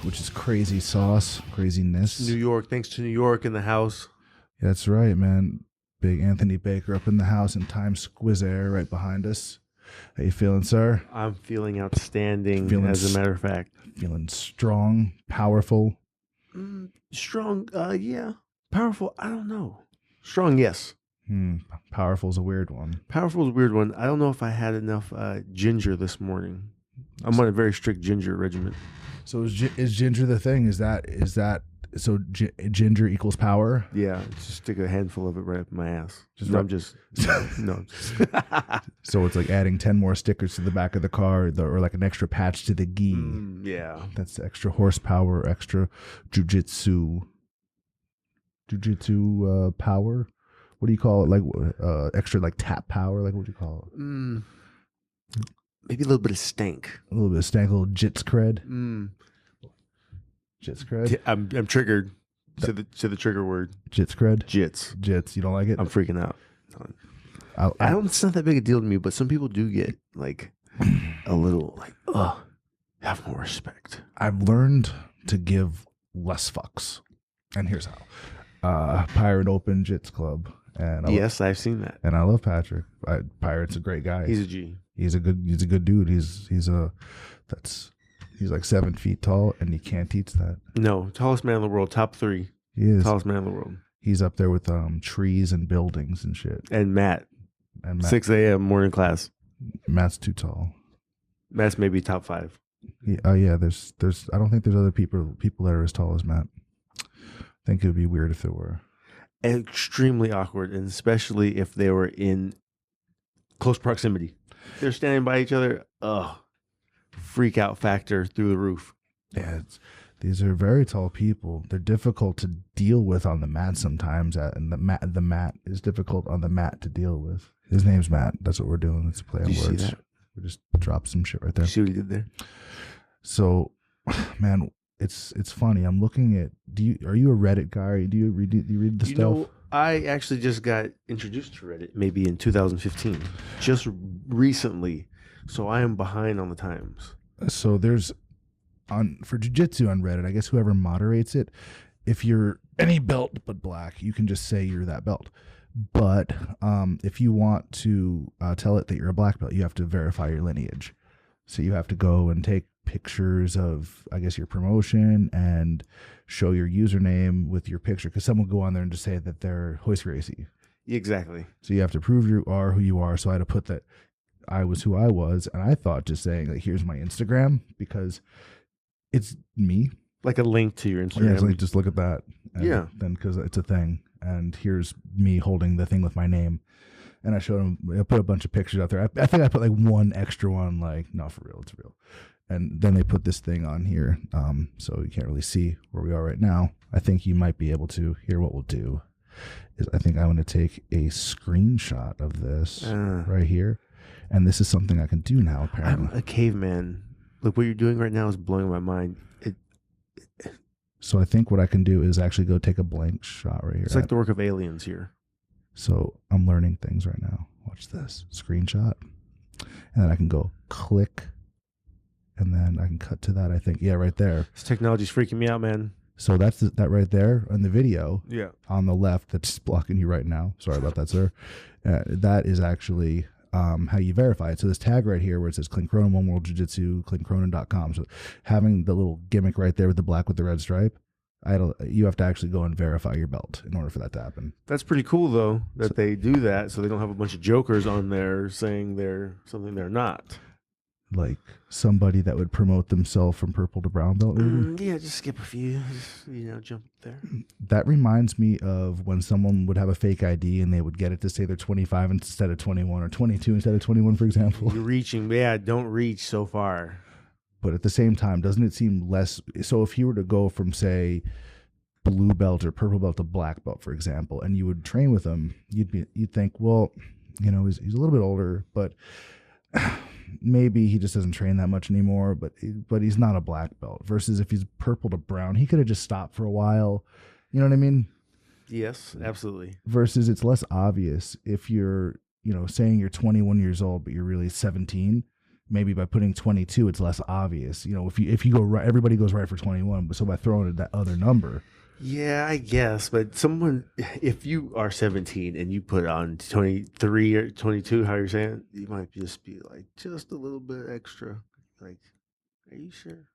which is crazy sauce, craziness. New York, thanks to New York in the house. That's right, man. Big Anthony Baker up in the house in Times Square right behind us. How you feeling, sir? I'm feeling outstanding, as a matter of fact. Feeling strong, powerful. Strong, yeah. Powerful, I don't know. Strong, yes. Powerful is a weird one. Powerful is a weird one. I don't know if I had enough ginger this morning. I'm on a very strict ginger regimen. So is ginger the thing? Is that so ginger equals power? Yeah, just stick a handful of it right up my ass. No. So it's like adding 10 more stickers to the back of the car, or like an extra patch to the gi. Yeah, that's extra horsepower, extra Jiu-Jitsu power. What do you call it? Like extra like tap power? Like what do you call it? Maybe a little bit of stank. A little bit of stank, a little jits cred. Jits cred. I'm triggered to the trigger word. Jits cred. Jits. You don't like it? I'm freaking out. I don't. It's not that big a deal to me, but some people do get like a little like, have more respect. I've learned to give less fucks, and here's how. Pirate Open Jits Club, and yes, I've seen that, and I love Patrick. Pirate's a great guy. He's a G. He's a good dude. He's like 7 feet tall, and you can't teach that. No, tallest man in the world, top 3. He is tallest man in the world. He's up there with trees and buildings and shit. And Matt 6 a.m. morning class. Matt's too tall. Matt's maybe top 5. Yeah. There's. I don't think there's other people that are as tall as Matt. I think it would be weird if there were. Extremely awkward, and especially if they were in close proximity. They're standing by each other. Freak out factor through the roof. Yeah, these are very tall people. They're difficult to deal with on the mat sometimes, and the mat is difficult on the mat to deal with. His name's Matt. That's what we're doing. It's a play on words. See that? We just dropped some shit right there. You see what he did there? So, man, it's funny. I'm looking at. Are you a Reddit guy? Do you read the stuff? I actually just got introduced to Reddit maybe in 2015, just recently. So I am behind on the times. So there's for jiu-jitsu on Reddit, I guess whoever moderates it, if you're any belt but black, you can just say you're that belt. But if you want to tell it that you're a black belt, you have to verify your lineage. So you have to go and take pictures of, I guess, your promotion and show your username with your picture, because someone will go on there and just say that they're hoist racy. Exactly. So you have to prove you are who you are. So I had to put that I was who I was, and I thought just saying like, here's my Instagram, because it's me, like a link to your Instagram. Yeah, it's like, just look at that. And yeah. Then because it's a thing, and here's me holding the thing with my name, and I showed him. I put a bunch of pictures out there. I think I put like one extra one, like no, for real, it's real. And then they put this thing on here, so you can't really see where we are right now. I think you might be able to. Here, what we'll do is I think I'm going to take a screenshot of this right here. And this is something I can do now, apparently. I'm a caveman. Look, what you're doing right now is blowing my mind. So I think what I can do is actually go take a blank shot right here. It's like the work of aliens here. So I'm learning things right now. Watch this. Screenshot. And then I can go click. And then I can cut to that, I think. Yeah, right there. This technology's freaking me out, man. So that's that right there on the video. Yeah. On the left, that's blocking you right now. Sorry about that, sir. That is actually... how you verify it. So this tag right here where it says Clint Cronin, One World Jiu-Jitsu, ClintCronin.com. So having the little gimmick right there with the black with the red stripe, you have to actually go and verify your belt in order for that to happen. That's pretty cool, though, that they do that, so they don't have a bunch of jokers on there saying they're something they're not. Like somebody that would promote themselves from purple to brown belt, maybe? Yeah, just skip a few, jump there. That reminds me of when someone would have a fake ID and they would get it to say they're 25 instead of 21 or 22 instead of 21, for example. You're reaching, don't reach so far. But at the same time, doesn't it seem less? So if you were to go from, say, blue belt or purple belt to black belt, for example, and you would train with him, you'd think, well, he's a little bit older, but maybe he just doesn't train that much anymore, but he's not a black belt. Versus if he's purple to brown, he could have just stopped for a while. You know what I mean? Yes, absolutely. Versus it's less obvious if you're, saying you're 21 years old, but you're really 17. maybe by putting 22, it's less obvious. You know, if you go right, everybody goes right for 21. But so by throwing in that other number, Yeah, I guess. But someone, if you are 17 and you put on 23 or 22, how you're saying, you might just be like, just a little bit extra. Like, are you sure?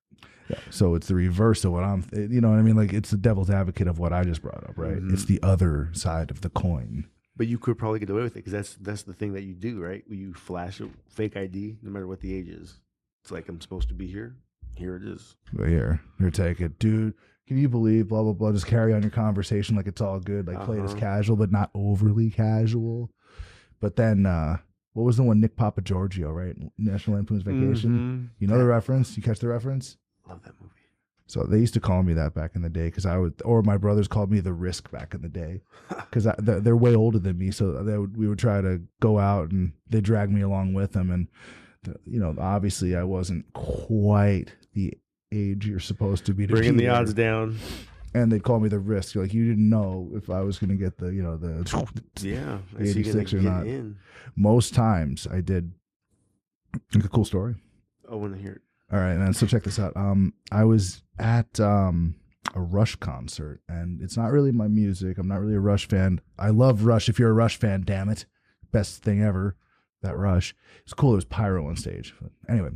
yeah. So it's the reverse of what you know what I mean? Like it's the devil's advocate of what I just brought up, right? It's the other side of the coin. But you could probably get away with it because that's the thing that you do, right? You flash a fake ID, no matter what the age is. It's like, I'm supposed to be here. Here it is. But here take it, dude. Can you believe blah blah blah? Just carry on your conversation like it's all good, like play it as casual, but not overly casual. But then, what was the one? Nick Papagiorgio, right? National Lampoon's Vacation. You know the reference? You catch the reference? Love that movie. So they used to call me that back in the day because or my brothers called me the Risk back in the day because they're way older than me. So we would try to go out and they drag me along with them. And, you know, obviously I wasn't quite the age you're supposed to be. Bringing the odds down. And they'd call me the Risk. Like, you didn't know if I was going to get the 86 or not. Most times I did. Like a cool story. I want to hear it. All right, man. So check this out. I was at a Rush concert, and it's not really my music. I'm not really a Rush fan. I love Rush. If you're a Rush fan, damn it, best thing ever. That Rush. It's cool. There's pyro on stage. But anyway,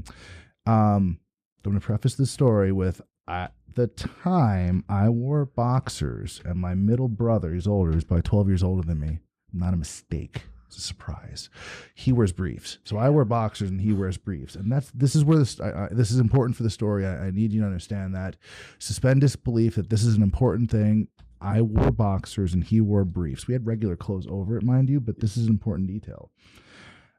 I'm going to preface this story with at the time I wore boxers, and my middle brother, he's older, he's probably 12 years older than me. Not a mistake. It's a surprise. He wears briefs. So I wear boxers and he wears briefs. And this is where this is important for the story. I need you to understand that. Suspend disbelief that this is an important thing. I wore boxers and he wore briefs. We had regular clothes over it, mind you, but this is an important detail.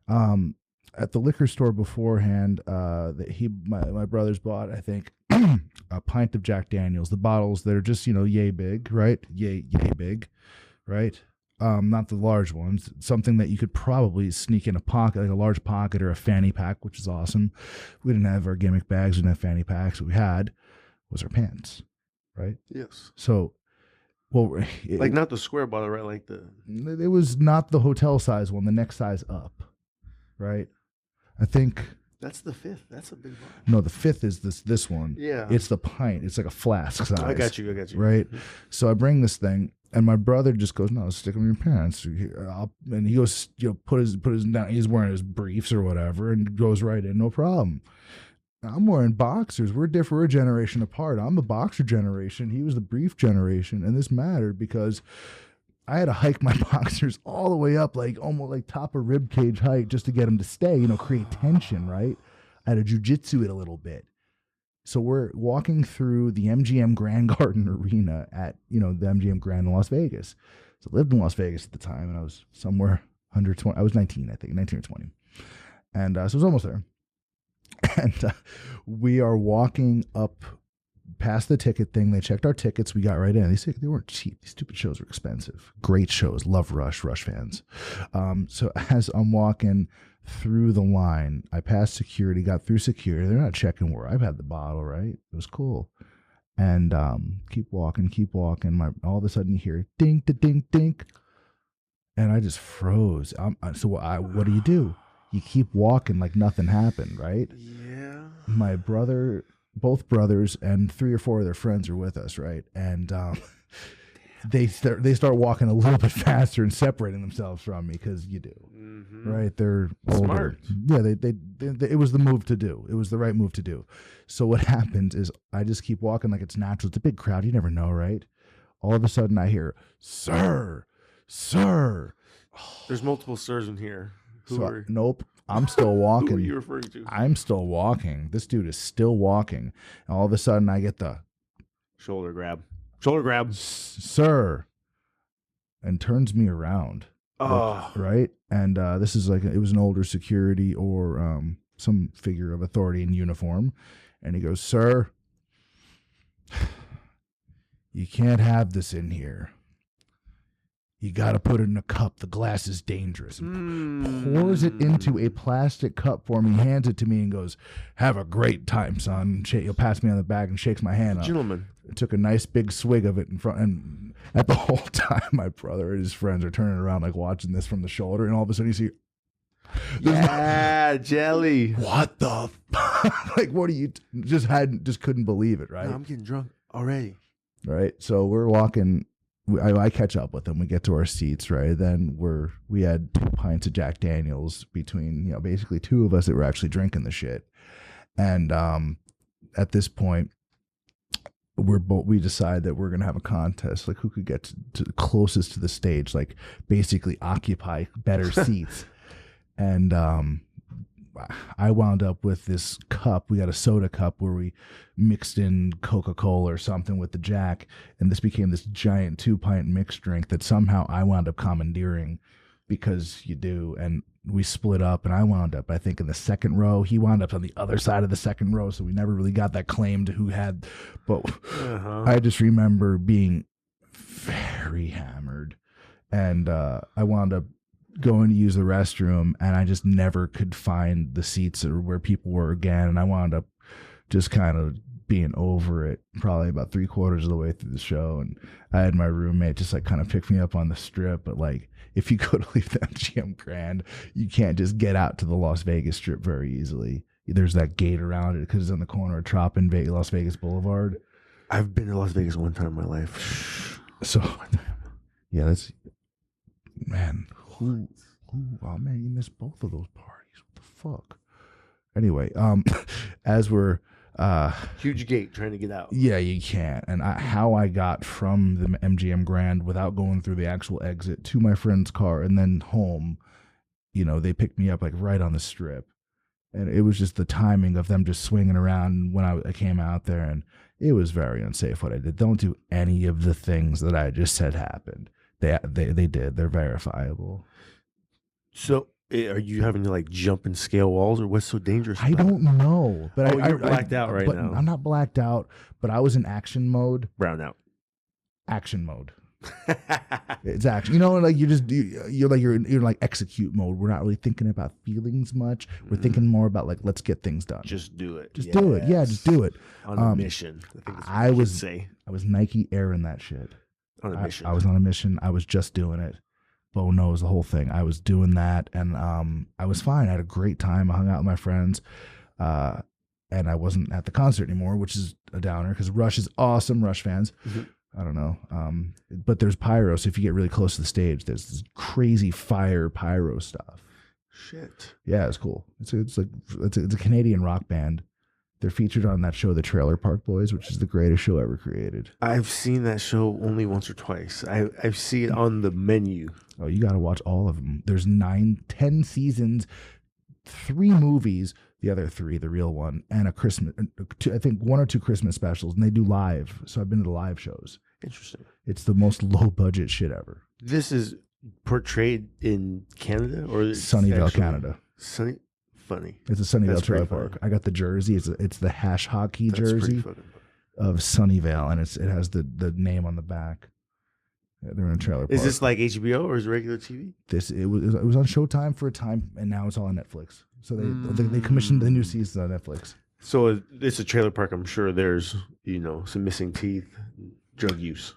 At the liquor store beforehand, my brothers bought, I think, a pint of Jack Daniels. The bottles, they're just, yay big, right? Yay big, right? Not the large ones, something that you could probably sneak in a pocket, like a large pocket or a fanny pack, which is awesome. We didn't have our gimmick bags, we didn't have fanny packs. What we had was our pants, right? Yes. So, not the square bottle, right? Like it was not the hotel size one, the next size up, right? I think that's the fifth. That's a big bottle. No, the fifth is this one. Yeah. It's the pint. It's like a flask size. I got you. Right? So I bring this thing, and my brother just goes, "No, stick them in your pants." And he goes, put his down. He's wearing his briefs or whatever, and goes right in, no problem. I'm wearing boxers. We're different. We're a generation apart. I'm the boxer generation. He was the brief generation, and this mattered because I had to hike my boxers all the way up, like almost like top of rib cage height, just to get them to stay. Create tension, right? I had to Jiu-Jitsu it a little bit. So we're walking through the MGM Grand Garden Arena at, the MGM Grand in Las Vegas. So I lived in Las Vegas at the time, and I was somewhere under 20. I was 19, I think, 19 or 20. And so I was almost there. And we are walking up past the ticket thing. They checked our tickets. We got right in. They weren't cheap. These stupid shows were expensive. Great shows. Love Rush fans. So as I'm walking through the line, I passed security, got through security. They're not checking where I've had the bottle, right? It was cool. And keep walking. All of a sudden you hear dink, dink, dink. And I just froze. So what do? You keep walking like nothing happened, right? Yeah. My brother, both brothers, and 3 or 4 of their friends are with us, right? And they start walking a little bit faster and separating themselves from me because you do, right? They're older. Smart. Yeah, they it was the move to do. It was the right move to do. So what happens is I just keep walking like it's natural. It's a big crowd. You never know, right? All of a sudden I hear, "Sir, sir." There's multiple sirs in here. Nope. I'm still walking. Who are you referring to? I'm still walking. This dude is still walking. And all of a sudden, I get the shoulder grab. Shoulder grab. Sir. And turns me around. Oh. Right? And this is it was an older security or some figure of authority in uniform. And he goes, "Sir, you can't have this in here. You got to put it in a cup. The glass is dangerous." And pours it into a plastic cup for me, hands it to me, and goes, "Have a great time, son." He'll pass me on the back and shakes my hand. Gentleman. Took a nice big swig of it in front. And at the whole time, my brother and his friends are turning around, like watching this from the shoulder. And all of a sudden, you see, Yeah, jelly. What the like? What are you just couldn't believe it, right? No, I'm getting drunk already. Right. So we're walking. I catch up with them. We get to our seats, right? Then we had 2 pints of Jack Daniels between basically 2 of us that were actually drinking the shit, and at this point we decide that we're gonna have a contest, like who could get to closest to the stage, like basically occupy better seats. And I wound up with this cup. We got a soda cup where we mixed in Coca-Cola or something with the Jack, and this became this giant 2-pint mixed drink that somehow I wound up commandeering, because you do. And we split up, and I wound up, I think, in the second row. He wound up on the other side of the second row, so we never really got that claim to who had. But I just remember being very hammered, and I wound up going to use the restroom, and I just never could find the seats or where people were again, and I wound up just kind of being over it probably about 3/4 of the way through the show. And I had my roommate just like kind of pick me up on the Strip, but like if you go to leave the MGM Grand, you can't just get out to the Las Vegas Strip very easily. There's that gate around it because it's on the corner of Trop and Las Vegas Boulevard. I've been to Las Vegas one time in my life. So yeah, that's, man, oh man, you missed both of those parties. What the fuck? Anyway, as we're huge gate trying to get out. Yeah, you can't. And how I got from the MGM Grand without going through the actual exit to my friend's car and then home, they picked me up like right on the Strip. And it was just the timing of them just swinging around when I came out there, and it was very unsafe what I did. Don't do any of the things that I just said happened. They did. They're verifiable. So are you having to like jump and scale walls, or what's so dangerous about I don't know. But you're blacked out right now. I'm not blacked out, but I was in action mode. Brown out. Action mode. It's action. Like you're like execute mode. We're not really thinking about feelings much. We're thinking more about like, let's get things done. Just do it. Just do it. Yeah, just do it. On a mission. I was Nike Airing that shit. On a mission. I was on a mission. I was just doing it. Bo knows the whole thing. I was doing that, and I was fine. I had a great time. I hung out with my friends, and I wasn't at the concert anymore, which is a downer because Rush is awesome. Rush fans. Mm-hmm. I don't know. But there's pyro, so if you get really close to the stage, there's this crazy fire pyro stuff. Shit. Yeah, it's cool. It's a Canadian rock band. They're featured on that show, The Trailer Park Boys, which is the greatest show ever created. I've seen that show only once or twice. I've seen it on the menu. Oh, you got to watch all of them. There's 10 seasons, 3 movies, the other 3, the real one, and a Christmas, I think 1 or 2 Christmas specials, and they do live. So I've been to the live shows. Interesting. It's the most low budget shit ever. This is portrayed in Canada or Sunnyvale, Canada. Funny. It's a Sunnyvale Trailer Park. I got the jersey. It's the hash hockey jersey of Sunnyvale, and it has the name on the back. Yeah, they're in a trailer park. Is this like HBO or is it regular TV? It was on Showtime for a time, and now it's all on Netflix. So they commissioned the new season on Netflix. So it's a trailer park. I'm sure there's some missing teeth, drug use.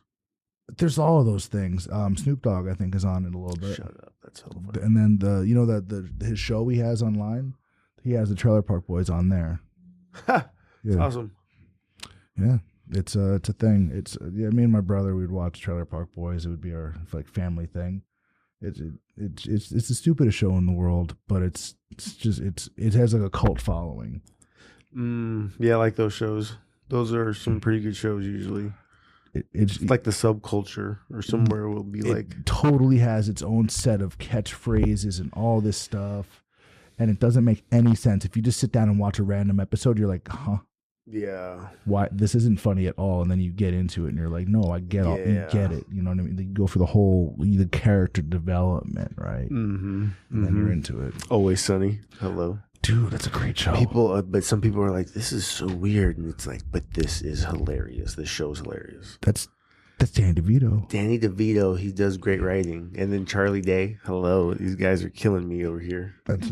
There's all of those things. Snoop Dogg, I think, is on it a little bit. Shut up. That's so funny. And then his show he has online, he has the Trailer Park Boys on there. Ha! It's awesome. Yeah, it's a thing. Me and my brother, we'd watch Trailer Park Boys. It would be our like family thing. It's the stupidest show in the world, but it has like a cult following. Yeah, I like those shows. Those are some pretty good shows usually. It's like the subculture or somewhere will be like totally has its own set of catchphrases and all this stuff, and it doesn't make any sense. If you just sit down and watch a random episode, you're like, huh? Yeah. Why this isn't funny at all? And then you get into it and you're like, no, I get you get it. You know what I mean? You go for the character development, right? Mm-hmm. And then you're into it. Always Sunny. Hello. Dude, that's a great show. But some people are like, this is so weird, and it's like, but this is hilarious. This show's hilarious. That's Danny DeVito. Danny DeVito, he does great writing, and then Charlie Day. Hello, these guys are killing me over here. That's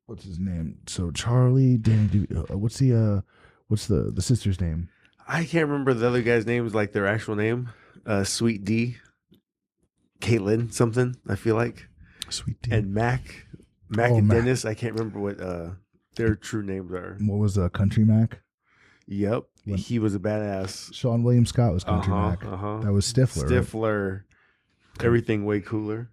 what's his name? So Charlie, Danny DeVito. What's the sister's name? I can't remember the other guy's name. Is like their actual name. Sweet D, Caitlin something. I feel like Sweet D and Mac. Mac Oh, and Mac. Dennis. I can't remember what their true names are. What was Country Mac? Yep, When- he was a badass. Sean William Scott was Country Mac. That was Stifler. Right? Stifler. Everything way cooler.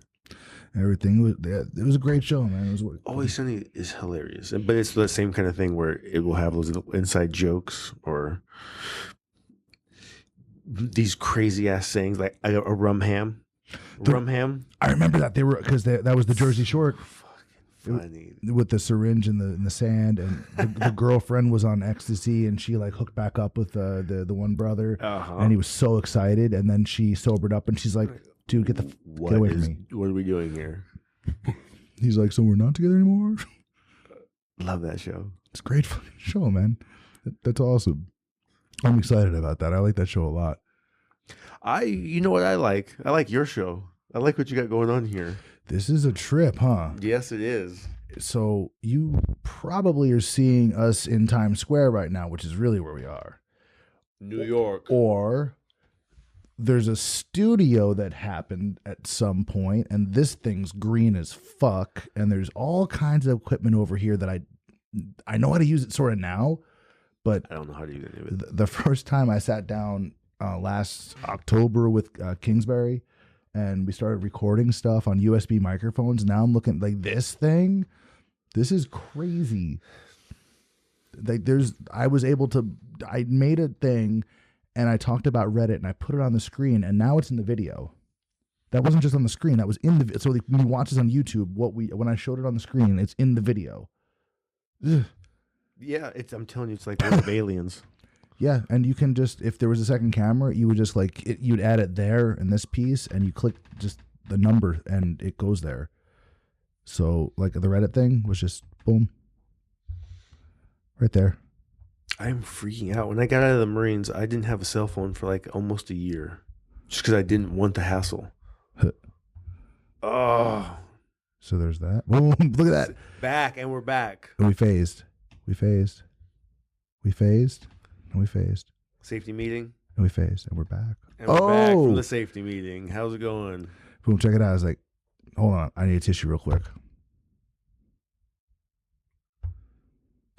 Everything was. It was a great show, man. It was Always Sunny is hilarious, but it's the same kind of thing where it will have those little inside jokes or these crazy ass sayings like a rum ham. Rum ham. I remember that they were because that was the Jersey Shore. Funny. With the syringe in the sand, and the girlfriend was on ecstasy, and she like hooked back up with the one brother, and he was so excited, and then she sobered up, and she's like, "Dude, get away from me! What are we doing here?" He's like, "So we're not together anymore." Love that show. It's a great fucking show, man. That's awesome. I'm excited about that. I like that show a lot. You know what I like? I like your show. I like what you got going on here. This is a trip, huh? Yes, it is. So you probably are seeing us in Times Square right now, which is really where we are. New York. Or there's a studio that happened at some point, and this thing's green as fuck, and there's all kinds of equipment over here that I know how to use it sort of now, but I don't know how to use any of it. The first time I sat down last October with Kingsbury, and we started recording stuff on USB microphones. Now I'm looking like this thing. This is crazy. Like I made a thing and I talked about Reddit and I put it on the screen and now it's in the video. That wasn't just on the screen. That was in the, so when you watch this on YouTube, when I showed it on the screen, it's in the video. Ugh. Yeah, I'm telling you, it's like one of aliens. Yeah, and you can just, if there was a second camera, you would just you'd add it there in this piece, and you click just the number, and it goes there. So, like the Reddit thing was just boom, right there. I'm freaking out. When I got out of the Marines, I didn't have a cell phone for like almost a year, just because I didn't want the hassle. Oh, so there's that. Boom! Look at that. We're back. And we phased. And we phased. Safety meeting. And we phased. And we're back. And we're back from the safety meeting. How's it going? Boom, check it out. I was like, hold on. I need a tissue real quick.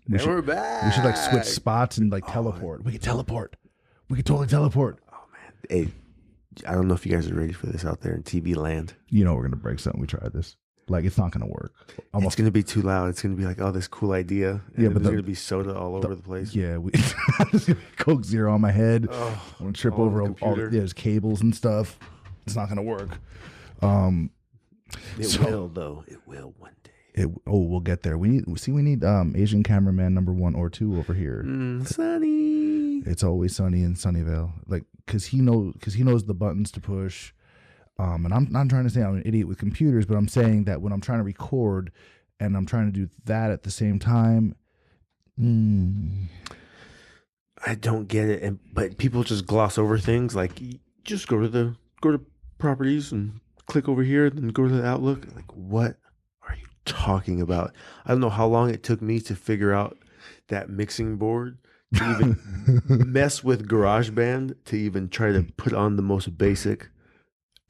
We're back. We should like switch spots and like teleport. We could teleport. We could totally teleport. Oh, man. Hey, I don't know if you guys are ready for this out there in TV land. You know we're going to break something. We tried this. Like, it's not going to work. It's going to be too loud. It's going to be like, oh, this cool idea. And yeah, but there's going to be soda all over the place. Yeah. Coke Zero on my head. I'm going to trip over all there's cables and stuff. It's not going to work. It will, though. It will one day. We'll get there. We need Asian cameraman number 1 or 2 over here. Sunny. It's always sunny in Sunnyvale. Like, because he knows the buttons to push. And I'm not trying to say I'm an idiot with computers, but I'm saying that when I'm trying to record and I'm trying to do that at the same time, I don't get it. But people just gloss over things. Like, just go to properties and click over here, then go to the Outlook. Like, what are you talking about? I don't know how long it took me to figure out that mixing board, to even mess with GarageBand, to even try to put on the most basic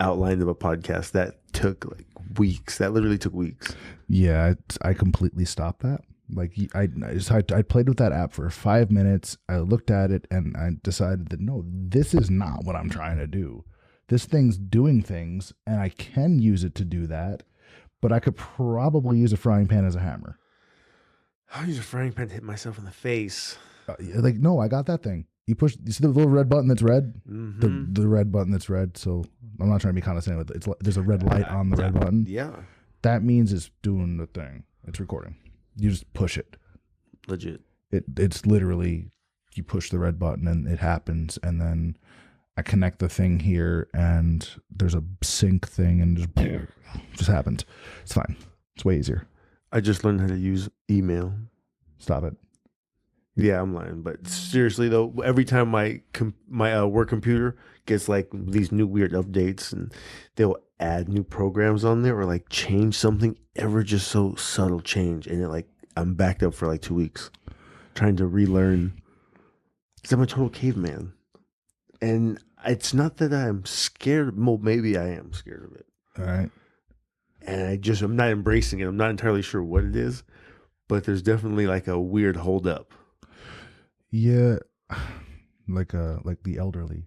outline of a podcast. That took like weeks. That literally took weeks. Yeah, I completely stopped that. Like I played with that app for 5 minutes. I looked at it and I decided that no, this is not what I'm trying to do. This thing's doing things and I can use it to do that, but I could probably use a frying pan as a hammer. I'll use a frying pan to hit myself in the face. Like, no, I got that thing. You see the little red button that's red? Mm-hmm. The red button that's red. So I'm not trying to be condescending, but there's a red light on the red button. Yeah. That means it's doing the thing. It's recording. You just push it. Legit. It's literally, you push the red button and it happens. And then I connect the thing here and there's a sync thing and just happens. It's fine. It's way easier. I just learned how to use email. Stop it. Yeah, I'm lying. But seriously, though, every time my work computer gets like these new weird updates and they'll add new programs on there or like change something, ever just so subtle change. And I'm backed up for like 2 weeks trying to relearn because I'm a total caveman. And it's not that I'm scared. Well, maybe I am scared of it. All right. and I'm not embracing it. I'm not entirely sure what it is, but there's definitely like a weird hold up. Yeah, like the elderly.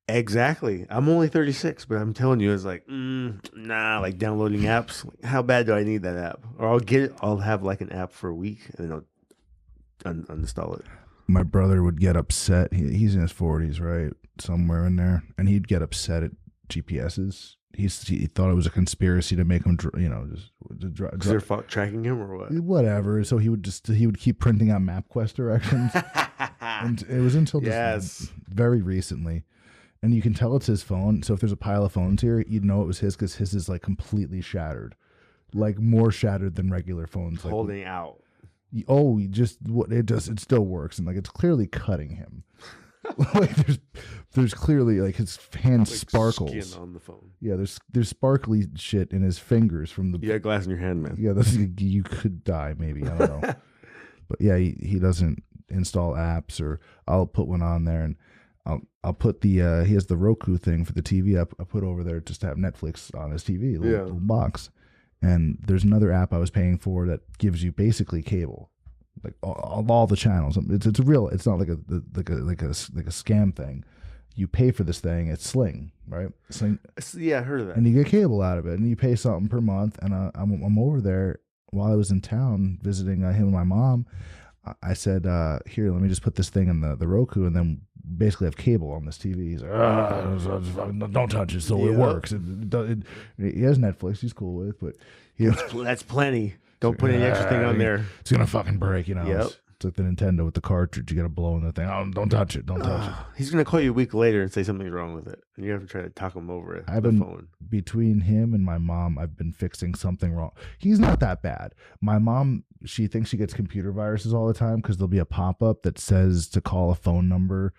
Exactly. I'm only 36, but I'm telling you, it's like, nah, like downloading apps. Like, how bad do I need that app? Or I'll have like an app for a week and then I'll uninstall it. My brother would get upset. He's in his 40s, right? Somewhere in there. And he'd get upset at GPSs. He thought it was a conspiracy to make him, just Because they're tracking him or what? Whatever. So he would keep printing out MapQuest directions. And it was until just very recently. And you can tell it's his phone. So if there's a pile of phones here, you'd know it was his because his is like completely shattered. Like more shattered than regular phones. Like, holding out. Oh, it still works. And like it's clearly cutting him. Like there's clearly like his hand like sparkles. Skin on the phone. Yeah, there's sparkly shit in his fingers from the. You got glass in your hand, man. Yeah, you could die maybe. I don't know. But yeah, he doesn't install apps, or I'll put one on there and I'll put he has the Roku thing for the TV. I put over there just to have Netflix on his TV, little box. And there's another app I was paying for that gives you basically cable, like all the channels. It's real. It's not like a scam thing. You pay for this thing. It's Sling, right? Sling. Yeah, I heard of that. And you get cable out of it, and you pay something per month. And I'm over there while I was in town visiting him and my mom. I said, here, let me just put this thing in the Roku, and then basically have cable on this TV. He's like, don't touch it. So it works. He has Netflix. He's cool with, but that's plenty. Don't put any extra thing on there. It's gonna fucking break. Yep. It's like the Nintendo with the cartridge. You gotta blow in the thing. Oh, don't touch it. Don't touch it. He's gonna call you a week later and say something's wrong with it, and you have to try to talk him over it. Phone. Between him and my mom, I've been fixing something wrong. He's not that bad. My mom, she thinks she gets computer viruses all the time because there'll be a pop-up that says to call a phone number,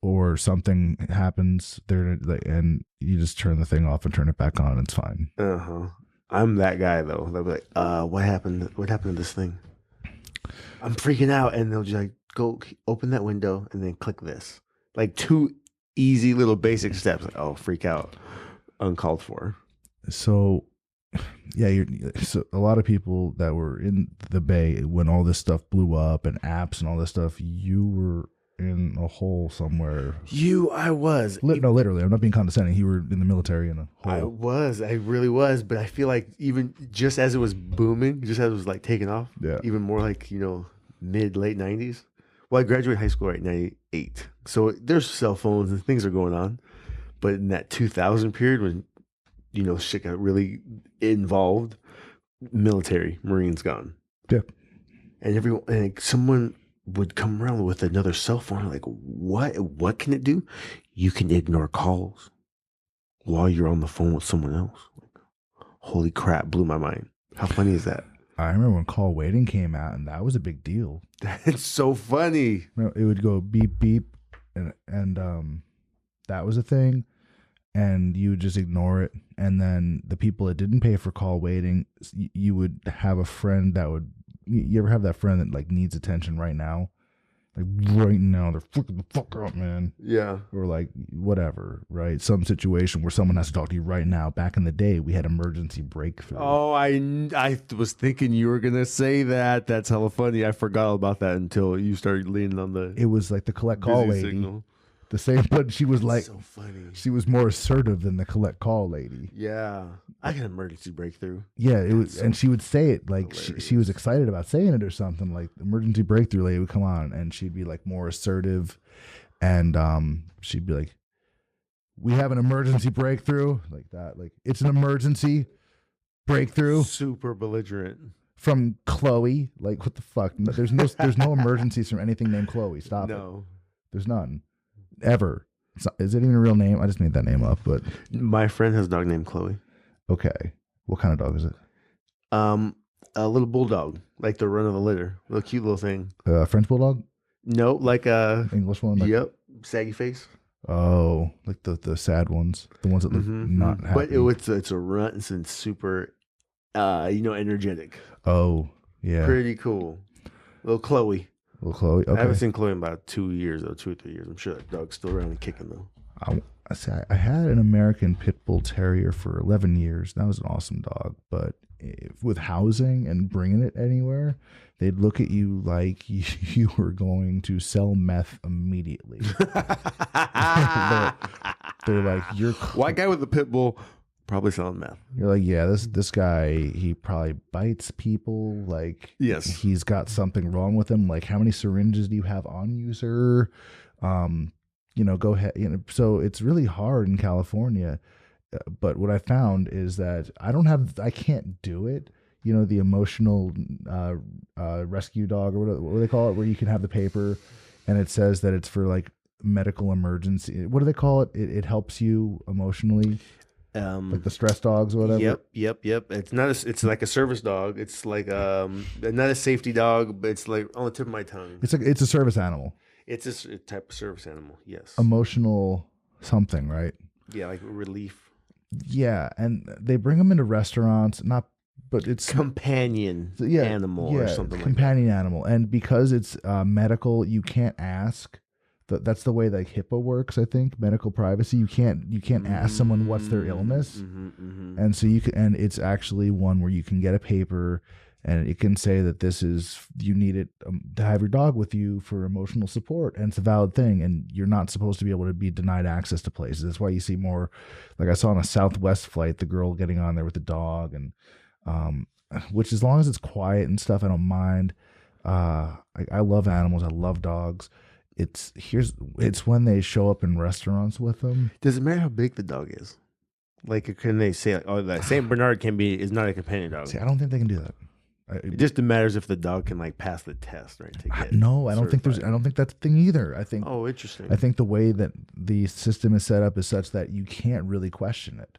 or something happens there, and you just turn the thing off and turn it back on. It's fine. I'm that guy though. They'll be like, what happened? What happened to this thing? I'm freaking out, and they'll just like go open that window and then click this. Like 2 easy little basic steps. Like, oh, freak out, uncalled for. So, yeah, so a lot of people that were in the Bay when all this stuff blew up and apps and all this stuff, you were in a hole somewhere. I was. No, literally. I'm not being condescending. You were in the military in a hole. I really was. But I feel like even just as it was booming, just as it was like taking off, even more like, late 90s. Well, I graduated high school right 98. So there's cell phones and things are going on. But in that 2000 period when, shit got really involved, military, Marines gone. Yeah. And someone would come around with another cell phone. Like, what can it do? You can ignore calls while you're on the phone with someone else. Like, holy crap, blew my mind. How funny is that? I remember when call waiting came out, and that was a big deal. That's so funny. It would go beep beep, and that was a thing, and you would just ignore it. And then the people that didn't pay for call waiting, you would have a friend that would. You ever have that friend that like needs attention right now? Like right now, they're freaking the fuck up, man. Yeah. Or like whatever, right? Some situation where someone has to talk to you right now. Back in the day, we had emergency breakthrough. Oh, I was thinking you were gonna say that. That's hella funny. I forgot about that until you started leaning on the. It was like the collect call lady. Signal. The same, but she was like, so funny. She was more assertive than the collect call lady. Yeah, I had an emergency breakthrough. Yeah, it was, and she would say it like she was excited about saying it or something. Like emergency breakthrough lady would come on, and she'd be like more assertive, and she'd be like, "We have an emergency breakthrough," like that. Like it's an emergency breakthrough. Super belligerent. From Chloe. Like what the fuck? There's no emergencies from anything named Chloe. Stop it. There's none. Ever. Is it even a real name? I just made that name up, but my friend has a dog named Chloe. Okay. What kind of dog is it? A little bulldog, like the run of the litter. Little cute little thing. French bulldog? No, like a English one? Like, yep. Saggy face. Oh, like the sad ones. The ones that look not happy. But it's a runt and super energetic. Oh, yeah. Pretty cool. Little Chloe. Little Chloe. Okay. I haven't seen Chloe in about 2 years, though, 2 or 3 years. I'm sure that dog's still around and kicking, though. I had an American Pit Bull Terrier for 11 years. That was an awesome dog. But with housing and bringing it anywhere, they'd look at you like you were going to sell meth immediately. they're like, you're white guy with a pit bull, probably selling meth. You're like, yeah, this guy, he probably bites people. Like, yes, he's got something wrong with him. Like, how many syringes do you have on you, sir? Go ahead. So it's really hard in California. But what I found is that I can't do it. The emotional rescue dog, or what do they call it, where you can have the paper and it says that it's for like medical emergency. What do they call it? It helps you emotionally. Like the stress dogs or whatever. Yep. It's not. It's like a service dog. It's like not a safety dog, but it's like on the tip of my tongue. It's a service animal. It's a type of service animal. Yes. Emotional something, right? Yeah, like relief. Yeah, and they bring them into restaurants. But it's companion animal or something. Companion animal, and because it's medical, you can't ask. That's the way like HIPAA works. I think medical privacy. You can't ask someone what's their illness, and so and it's actually one where you can get a paper, and it can say that you need it to have your dog with you for emotional support, and it's a valid thing, and you're not supposed to be able to be denied access to places. That's why you see more, like I saw on a Southwest flight, the girl getting on there with the dog, and which as long as it's quiet and stuff, I don't mind. I love animals. I love dogs. It's when they show up in restaurants with them. Does it matter how big the dog is? Like, can they say, that Saint Bernard is not a companion dog? See, I don't think they can do that. It just matters if the dog can like pass the test, right? I don't think that's the thing either. I think. Oh, interesting. I think the way that the system is set up is such that you can't really question it.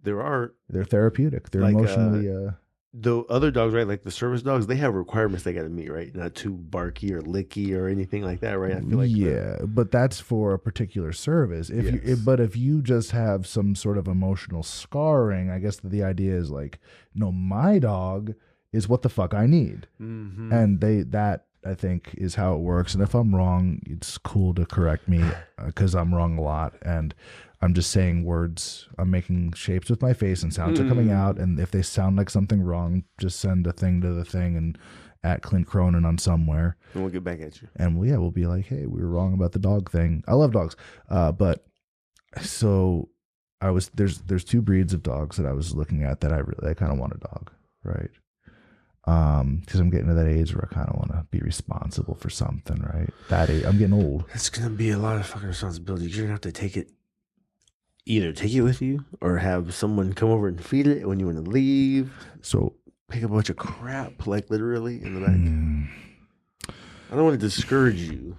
They're therapeutic. They're like, emotionally. The other dogs, right? Like the service dogs, they have requirements they got to meet, right? Not too barky or licky or anything like that, right? I feel like but that's for a particular service. If you just have some sort of emotional scarring, I guess the idea is like, no, my dog is what the fuck I need, and that I think is how it works. And if I'm wrong, it's cool to correct me because I'm wrong a lot, and I'm just saying words. I'm making shapes with my face and sounds are coming out. And if they sound like something wrong, just send a thing to the thing and at Clint Cronin on somewhere. And we'll get back at you. And we'll be like, hey, we were wrong about the dog thing. I love dogs. But so there's two breeds of dogs that I was looking at that I kind of want a dog. Right. Because I'm getting to that age where I kind of want to be responsible for something, right? That age, I'm getting old. It's going to be a lot of fucking responsibility. You're going to have to either take it with you or have someone come over and feed it when you want to leave. So pick up a bunch of crap, like literally in the back. I don't want to discourage you.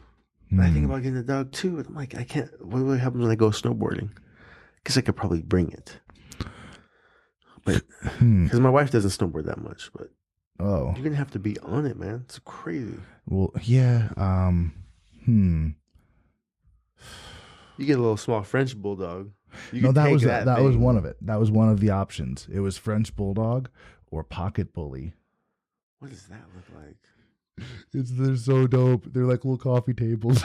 But I think about getting a dog too. And I'm like, I can't. What happens when I go snowboarding? Because I could probably bring it. But because my wife doesn't snowboard that much, but you're gonna have to be on it, man. It's crazy. Well, yeah. You get a little small French bulldog. That was one of it. That was one of the options. It was French bulldog or pocket bully. What does that look like? They're so dope. They're like little coffee tables.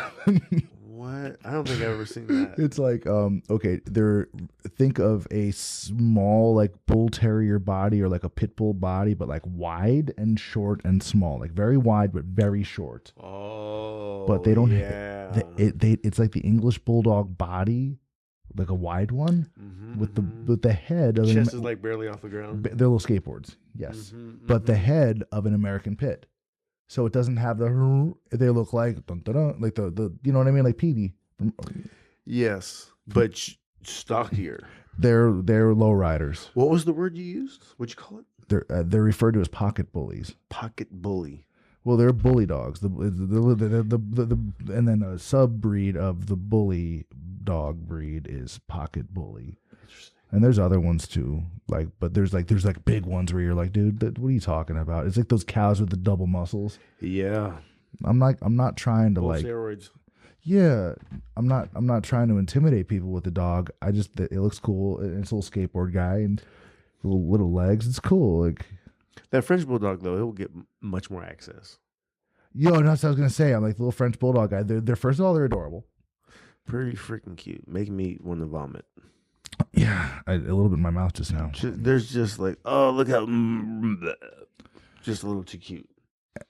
What? I don't think I've ever seen that. It's like okay, think of a small like bull terrier body or like a pit bull body, but like wide and short and small, like very wide but very short. Oh, but they don't. Yeah. It's like the English bulldog body, like a wide one with the head of chest is like barely off the ground. They're little skateboards, yes, but the head of an American pit. So it doesn't have they look like like the you know what I mean, like Petey. Yes, but stockier. They're low riders. What was the word you used? What'd you call it? They're referred to as pocket bullies. Pocket bully. Well, they're bully dogs. And then a sub breed of the bully dog breed is pocket bully. Interesting. And there's other ones too, but there's big ones where you're like, dude, what are you talking about? It's like those cows with the double muscles. Yeah. I'm not trying to steroids. Yeah, I'm not trying to intimidate people with the dog. It looks cool. It's a little skateboard guy and little legs. It's cool. Like that French bulldog though, he'll get much more access. That's what I was gonna say. I'm like the little French bulldog guy. They're first of all, they're adorable. Pretty freaking cute. Making me want to vomit. Yeah, a little bit in my mouth just now. There's just like, oh, look how, just a little too cute.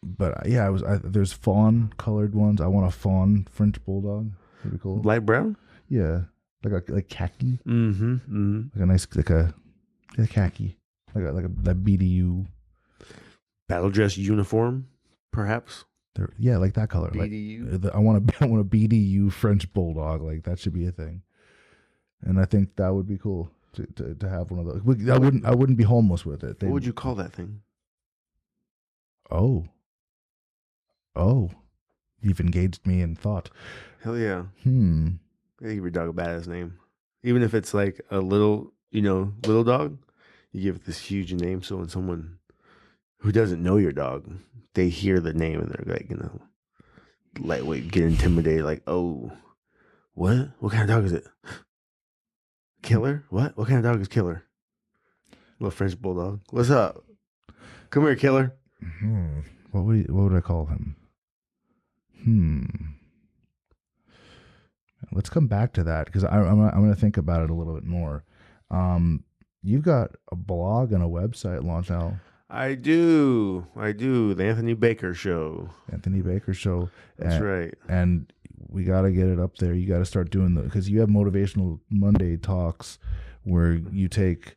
But yeah, there's fawn colored ones. I want a fawn French bulldog. That'd be cool. Light brown? Yeah, like khaki. Mm-hmm. Mm-hmm. Like a nice like a khaki, that BDU Battle dress uniform, perhaps. Yeah, like that color. BDU. Like, I want a BDU French bulldog. Like that should be a thing. And I think that would be cool to have one of those. I wouldn't be homeless with it. What would you call that thing? Oh, you've engaged me in thought. Hell yeah. I give your dog a badass name, even if it's like a little dog. You give it this huge name, so when someone who doesn't know your dog, they hear the name and they're like, lightweight, get intimidated. Like, oh, what? What kind of dog is it? Killer? What? What kind of dog is Killer? Little French bulldog. What's up? Come here, Killer. What would I call him? Let's come back to that because I'm going to think about it a little bit more. You've got a blog and a website launched now. I do. The Anthony Baker Show. That's right. And we got to get it up there. You got to start doing because you have Motivational Monday talks where you take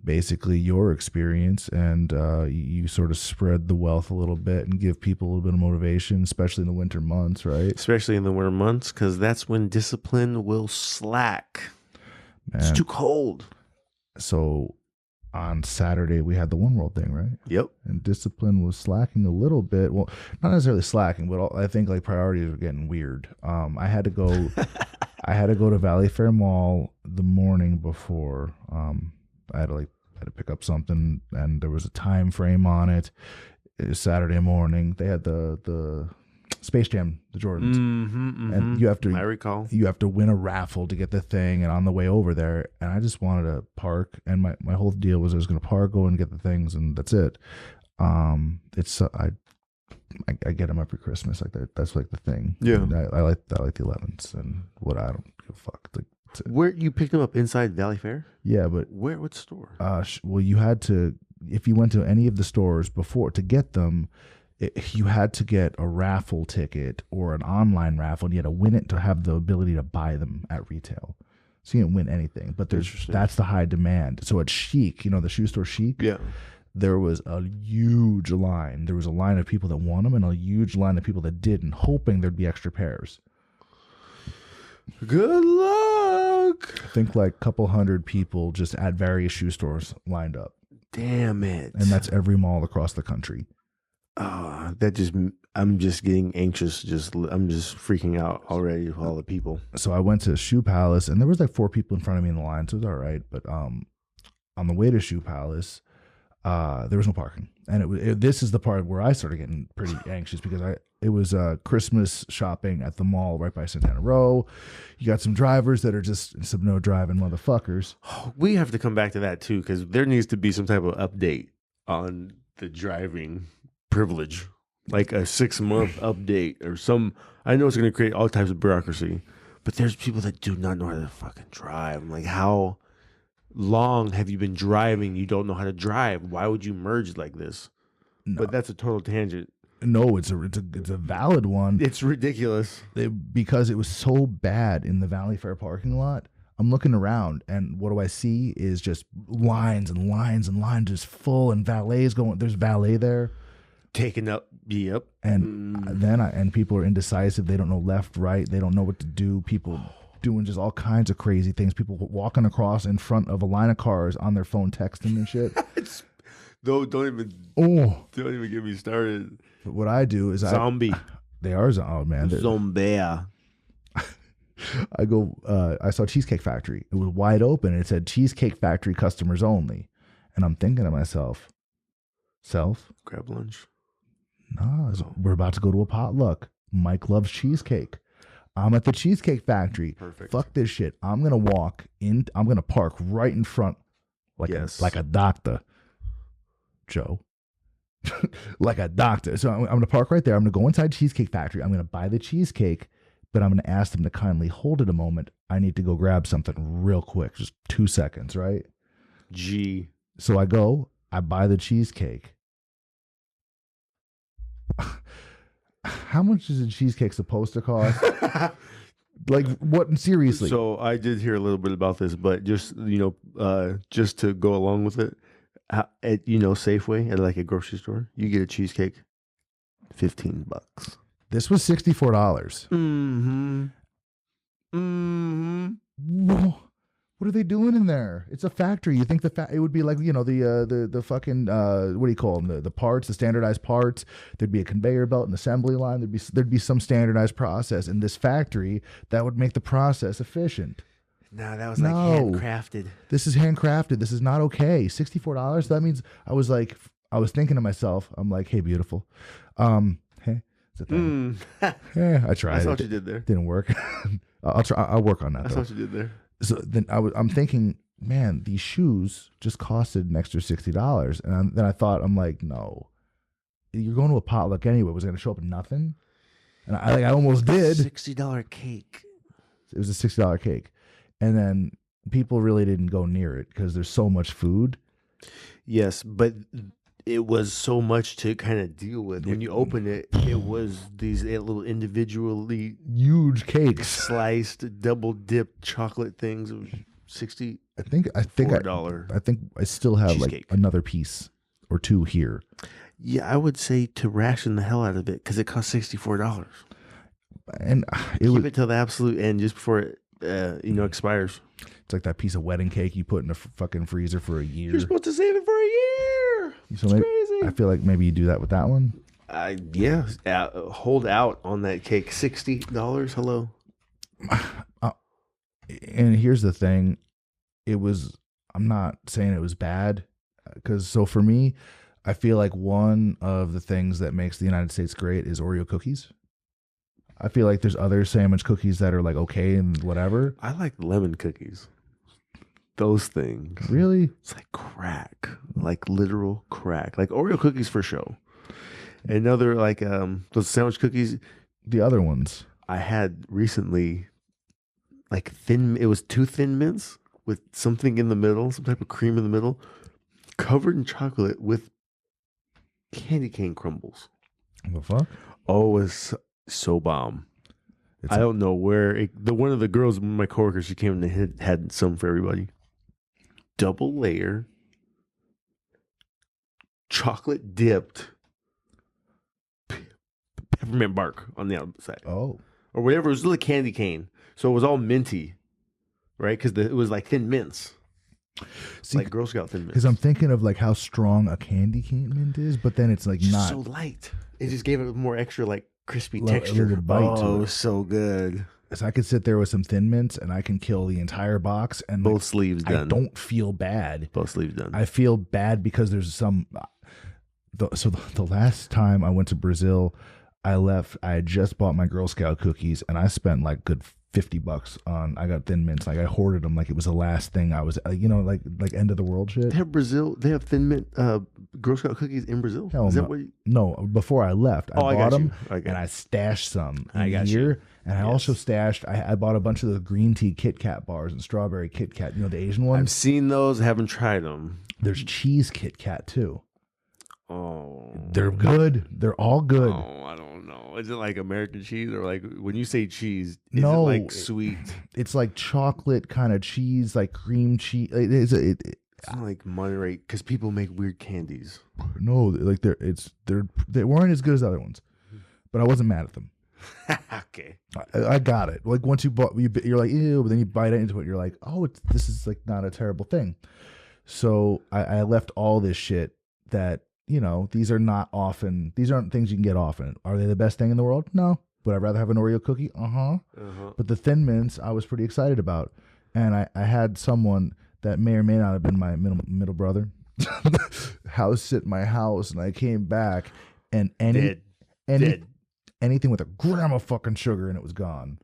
basically your experience and you sort of spread the wealth a little bit and give people a little bit of motivation, especially in the winter months, right? Especially in the winter months because that's when discipline will slack. Man. It's too cold. So on Saturday, we had the One World thing, right? Yep. And discipline was slacking a little bit. Well, not necessarily slacking, but I think like priorities were getting weird. I had to go to Valley Fair Mall the morning before. I had to pick up something, and there was a time frame on it. It was Saturday morning. They had the Space Jam, the Jordans, and you have to. I recall. You have to win a raffle to get the thing, and on the way over there, and I just wanted to park, and my whole deal was I was going to park, go and get the things, and that's it. I get them every Christmas, like that. That's like the thing. Yeah, I like the 11s, and what I don't give a fuck. Where you picked them up inside Valley Fair? Yeah, but what store? Well, you had to if you went to any of the stores before to get them. You had to get a raffle ticket or an online raffle, and you had to win it to have the ability to buy them at retail. So you didn't win anything, but that's the high demand. So at Chic, the shoe store Chic, yeah, there was a huge line. There was a line of people that won them and a huge line of people that didn't, hoping there'd be extra pairs. Good luck. I think like a couple hundred people just at various shoe stores lined up. Damn it. And that's every mall across the country. I'm just getting anxious. I'm just freaking out already with all the people. So I went to Shoe Palace, and there was like 4 people in front of me in the line, so it was all right. But on the way to Shoe Palace, there was no parking, and this is the part where I started getting pretty anxious because it was Christmas shopping at the mall right by Santana Row. You got some drivers that are just some no driving motherfuckers. We have to come back to that too because there needs to be some type of update on the driving privilege, like a 6-month update or some. I know it's going to create all types of bureaucracy, but there's people that do not know how to fucking drive. I'm like, how long have you been driving? You don't know how to drive. Why would you merge like this? No. But that's a total tangent. No, it's a valid one. It's ridiculous because it was so bad in the Valley Fair parking lot. I'm looking around, and what do I see is just lines and lines and lines, just full, and valets going. There's valet there. Taken up, yep. And then people are indecisive. They don't know left, right. They don't know what to do. People doing just all kinds of crazy things. People walking across in front of a line of cars on their phone texting and shit. Don't even get me started. But what I do is zombie. They are man. Zombie. I go. I saw Cheesecake Factory. It was wide open. And it said Cheesecake Factory customers only. And I'm thinking to myself, grab lunch. No, we're about to go to a potluck. Mike loves cheesecake. I'm at the Cheesecake Factory. Perfect. Fuck this shit. I'm going to walk in. I'm going to park right in front like a doctor. Joe. Like a doctor. So I'm going to park right there. I'm going to go inside Cheesecake Factory. I'm going to buy the cheesecake, but I'm going to ask them to kindly hold it a moment. I need to go grab something real quick, just 2 seconds, right? G. So I go, I buy the cheesecake. How much is a cheesecake supposed to cost? Like, what? Seriously? So I did hear a little bit about this, but just just to go along with it, at Safeway at like a grocery store, you get a cheesecake, $15. This was $64. Mm-hmm. Mm-hmm. Whoa. What are they doing in there? It's a factory. You think it would be like, the fucking what do you call them? The parts, the standardized parts. There'd be a conveyor belt, an assembly line. There'd be some standardized process in this factory that would make the process efficient. No, that was like handcrafted. This is handcrafted. This is not okay. $64. That means I was thinking to myself, I'm like, hey, beautiful. Hey, it's a thing. Yeah, I tried. That's what you did there. Didn't work. I'll try. I'll work on that. That's what you did there. So then I'm thinking, man, these shoes just costed an extra $60, and then I thought, I'm like, no, you're going to a potluck anyway. Was it going to show up in nothing? And I almost did. $60 cake. It was a $60 cake, and then people really didn't go near it because there's so much food. Yes, but it was so much to kind of deal with. When you open it, it was these little individually huge cakes, sliced, double dipped chocolate things. It was $60. I think I still have cheesecake. Like another piece or two here. Yeah, I would say to ration the hell out of it because it cost $64. And keep it till the absolute end, just before it expires. It's like that piece of wedding cake you put in a fucking freezer for a year. You're supposed to save it for a year. So it's crazy. I feel like maybe you do that with that one. Yeah. Hold out on that cake. $60. Hello. And here's the thing. I'm not saying it was bad. So for me, I feel like one of the things that makes the United States great is Oreo cookies. I feel like there's other sandwich cookies that are like okay and whatever. I like lemon cookies. Those things. Really? It's like crack. Like literal crack. Like Oreo cookies for show. Another like those sandwich cookies. The other ones. I had recently like it was 2 Thin Mints with something in the middle, some type of cream in the middle, covered in chocolate with candy cane crumbles. The fuck? Oh, it was so bomb. I don't know where one of the girls, my coworkers, she came and had some for everybody. Double layer, chocolate dipped, peppermint bark on the outside. Oh, or whatever. It was little candy cane, so it was all minty, right? Because it was like Thin Mints. See, like Girl Scout Thin Mints. Because I'm thinking of like how strong a candy cane mint is, but then it's like not so light. It just gave it more extra like crispy texture. Bite to it. So good. So I could sit there with some Thin Mints and I can kill the entire box and both sleeves done. I don't feel bad. Both sleeves done. I feel bad because there's some. The last time I went to Brazil, I had just bought my Girl Scout cookies and I spent like good $50 on. I got Thin Mints. Like I hoarded them like it was the last thing I was. Like end of the world shit. They have Thin Mint Girl Scout cookies in Brazil. Hell Is no. that what? No, before I left, I bought them and I stashed some I got here. You. And I also stashed. I bought a bunch of the green tea Kit Kat bars and strawberry Kit Kat. You know the Asian ones. I've seen those. I haven't tried them. There's cheese Kit Kat too. Oh, they're good. They're all good. Oh, I don't know. Is it like American cheese or like when you say cheese? Is no, it like sweet? It's like chocolate kind of cheese, like cream cheese. It's not like Monterey because people make weird candies. No, like they weren't as good as other ones, but I wasn't mad at them. Okay, I got it. Like once you're like ew, but then you bite into it, you're like, oh, this is like not a terrible thing. So I left all this shit that. These aren't things you can get often. Are they the best thing in the world? No. Would I rather have an Oreo cookie? But the Thin Mints, I was pretty excited about. And I had someone that may or may not have been my middle brother house sit my house. And I came back and anything with a gram of fucking sugar and it was gone.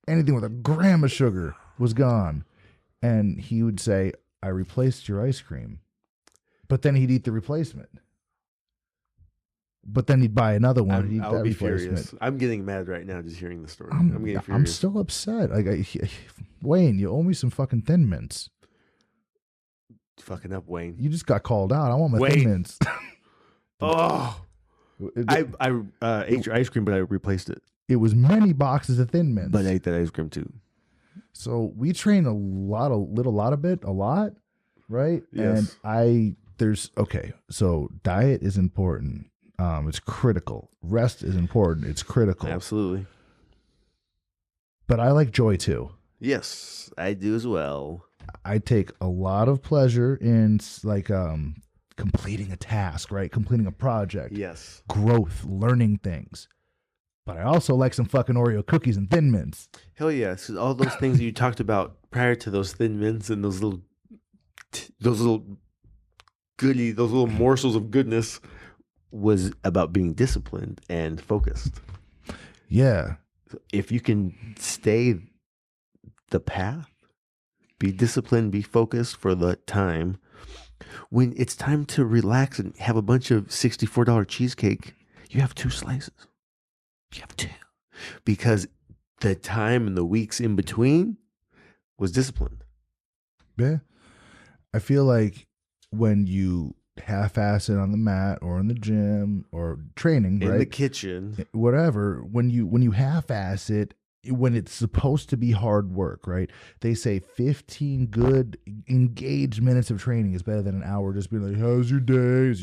Anything with a gram of sugar was gone. And he would say, I replaced your ice cream. But then he'd eat the replacement. But then he'd buy another one and he'd I'll that be replacement. furious. I'm getting mad right now just hearing the story. I'm getting furious. I'm still upset. Wayne, you owe me some fucking Thin Mints. Fucking up, Wayne. You just got called out. I want my Wayne. Thin Mints. Oh, I ate your ice cream, but I replaced it. It was many boxes of Thin Mints. But I ate that ice cream too. So we train a lot, right? Yes. And so diet is important. It's critical. Rest is important. It's critical. Absolutely. But I like joy too. Yes, I do as well. I take a lot of pleasure in like completing a task, right? Completing a project. Yes. Growth, learning things. But I also like some fucking Oreo cookies and Thin Mints. Hell yeah. So all those things that you talked about prior to those Thin Mints and those little goody, those little morsels of goodness was about being disciplined and focused. Yeah. If you can stay the path, be disciplined, be focused for the time, when it's time to relax and have a bunch of $64 cheesecake, you have 2 slices. You have 2. Because the time and the weeks in between was disciplined. Yeah. I feel like when you half-ass it on the mat or in the gym or training, In right? the kitchen. Whatever, when you half-ass it, when it's supposed to be hard work, right? They say 15 good engaged minutes of training is better than an hour just being like, how's your day?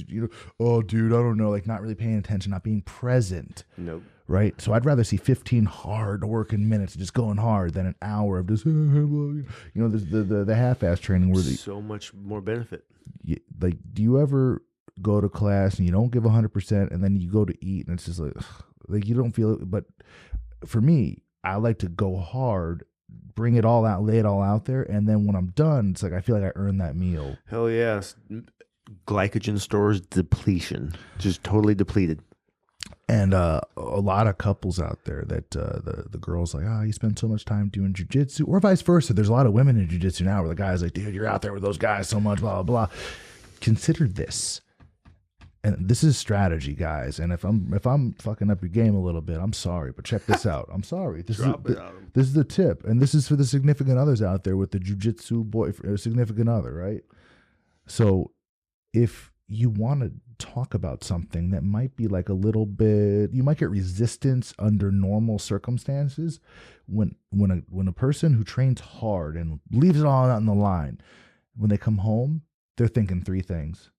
Oh, dude, I don't know, like not really paying attention, not being present. Nope. Right? So I'd rather see 15 hard working minutes just going hard than an hour of just, there's the half-ass training where so much more benefit. Like, do you ever go to class and you don't give 100% and then you go to eat and it's just like you don't feel it? But for me, I like to go hard, bring it all out, lay it all out there, and then when I'm done, it's like I feel like I earned that meal. Hell yes. Glycogen stores depletion. Just totally depleted. And a lot of couples out there that the girl's like, you spend so much time doing jiu-jitsu, or vice versa. There's a lot of women in jiu-jitsu now where the guy's like, dude, you're out there with those guys so much, blah, blah, blah. Consider this. And this is strategy, guys. And if I'm fucking up your game a little bit, I'm sorry, but check this out. I'm sorry. This is the tip, and this is for the significant others out there with the jiu-jitsu significant other, right? So, if you want to talk about something that might be like a little bit, you might get resistance under normal circumstances. When a person who trains hard and leaves it all out on the line, when they come home, they're thinking 3 things.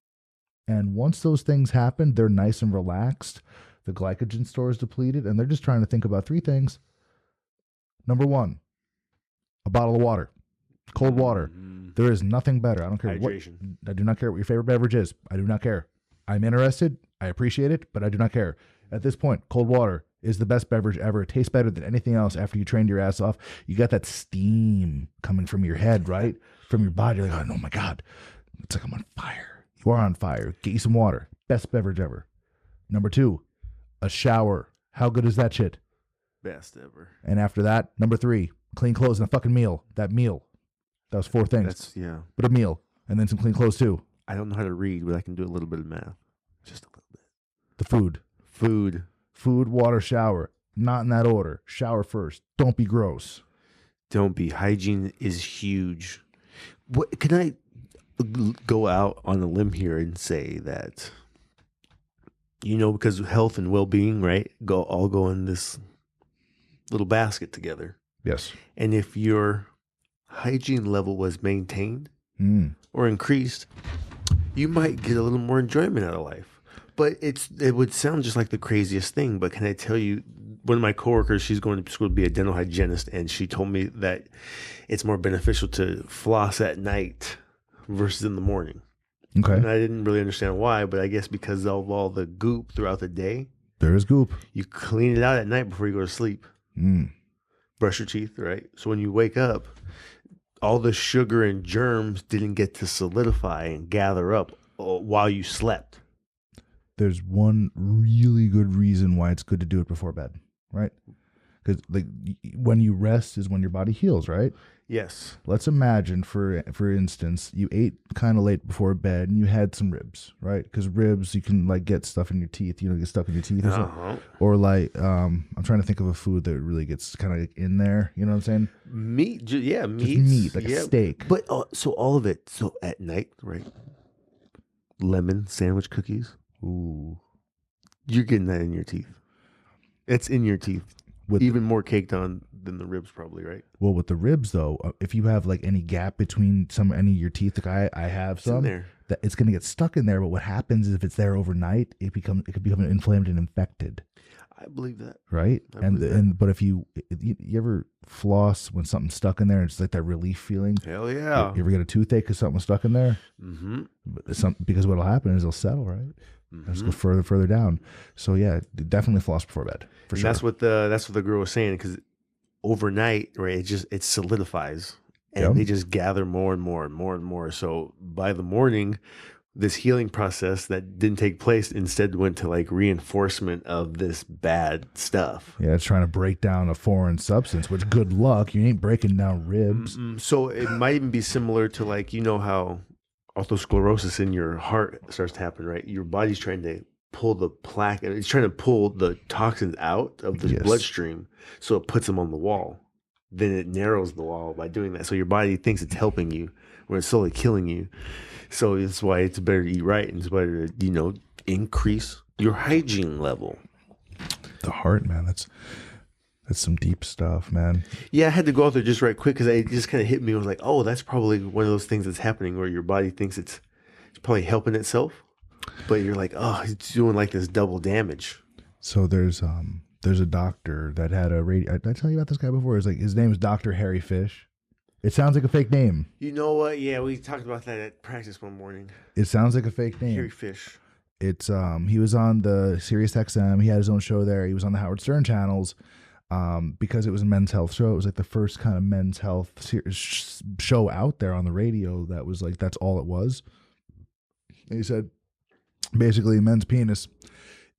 And once those things happen, they're nice and relaxed. The glycogen store is depleted, and they're just trying to think about 3 things. Number 1, a bottle of water, cold water. There is nothing better. I don't care I do not care what your favorite beverage is. I do not care. I'm interested. I appreciate it, but I do not care. At this point, cold water is the best beverage ever. It tastes better than anything else after you trained your ass off. You got that steam coming from your head, right? From your body. You're like, oh my God. It's like I'm on fire. You are on fire. Get you some water. Best beverage ever. Number 2, a shower. How good is that shit? Best ever. And after that, number 3, clean clothes and a fucking meal. That meal. That was 4 things. But a meal. And then some clean clothes too. I don't know how to read, but I can do a little bit of math. Just a little bit. The food. Food, water, shower. Not in that order. Shower first. Don't be gross. Don't be. Hygiene is huge. What can I go out on a limb here and say that, because health and well-being, right, all go in this little basket together. Yes. And if your hygiene level was maintained or increased, you might get a little more enjoyment out of life. But it would sound just like the craziest thing. But can I tell you, one of my coworkers, she's going to school to be a dental hygienist, and she told me that it's more beneficial to floss at night versus in the morning. Okay. And I didn't really understand why, but I guess because of all the goop throughout the day. There is goop. You clean it out at night before you go to sleep. Brush your teeth, right? So when you wake up, all the sugar and germs didn't get to solidify and gather up while you slept. There's one really good reason why it's good to do it before bed, right? Because when you rest is when your body heals, right? Yes. Let's imagine, for instance, you ate kind of late before bed and you had some ribs, right? Because ribs, you can like get stuff in your teeth. You know, get stuck in your teeth or something. Uh-huh. Or like, I'm trying to think of a food that really gets kind of in there. You know what I'm saying? Meat, yeah, Just meats, meat, like yeah. a steak. But so all of it. So at night, right? Lemon sandwich cookies. Ooh. You're getting that in your teeth. It's in your teeth. With Even more caked on than the ribs, probably, right? Well, with the ribs though, if you have like any gap between any of your teeth, like I have It's in some, there. that it's gonna get stuck in there. But what happens is if it's there overnight, it could become inflamed and infected, I believe that. right? I believe that. And but if you ever floss when something's stuck in there, it's like that relief feeling. Hell yeah. You ever get a toothache because something was stuck in there? Mm-hmm. Because what'll happen is it'll settle, right? Let's go further down. So yeah, definitely floss before bed for And sure. that's what the girl was saying, because overnight, right, it solidifies, and Yep. they just gather more and more and more and more. So by the morning, this healing process that didn't take place instead went to like reinforcement of this bad stuff. Yeah, it's trying to break down a foreign substance, which good luck. You ain't breaking down ribs. So it might even be similar to, like, you know how atherosclerosis in your heart starts to happen, right? Your body's trying to pull the plaque, and it's trying to pull the toxins out of the Yes. bloodstream, so it puts them on the wall. Then it narrows the wall by doing that. So your body thinks it's helping you when it's slowly killing you. So that's why it's better to eat right, and it's better to, increase your hygiene level. The heart, man, that's some deep stuff, man. Yeah, I had to go out there just right quick because it just kind of hit me. I was like, oh, that's probably one of those things that's happening where your body thinks it's probably helping itself, but you're like, oh, it's doing like this double damage. So there's a doctor that had a radio. Did I tell you about this guy before? It's like his name is Dr. Harry Fish. It sounds like a fake name. You know what? Yeah, we talked about that at practice one morning. It sounds like a fake name. Harry Fish. It's he was on the Sirius XM. He had his own show there. He was on the Howard Stern channels. Because it was a men's health show. It was like the first kind of men's health show out there on the radio that was like, that's all it was. And he said, basically, a men's penis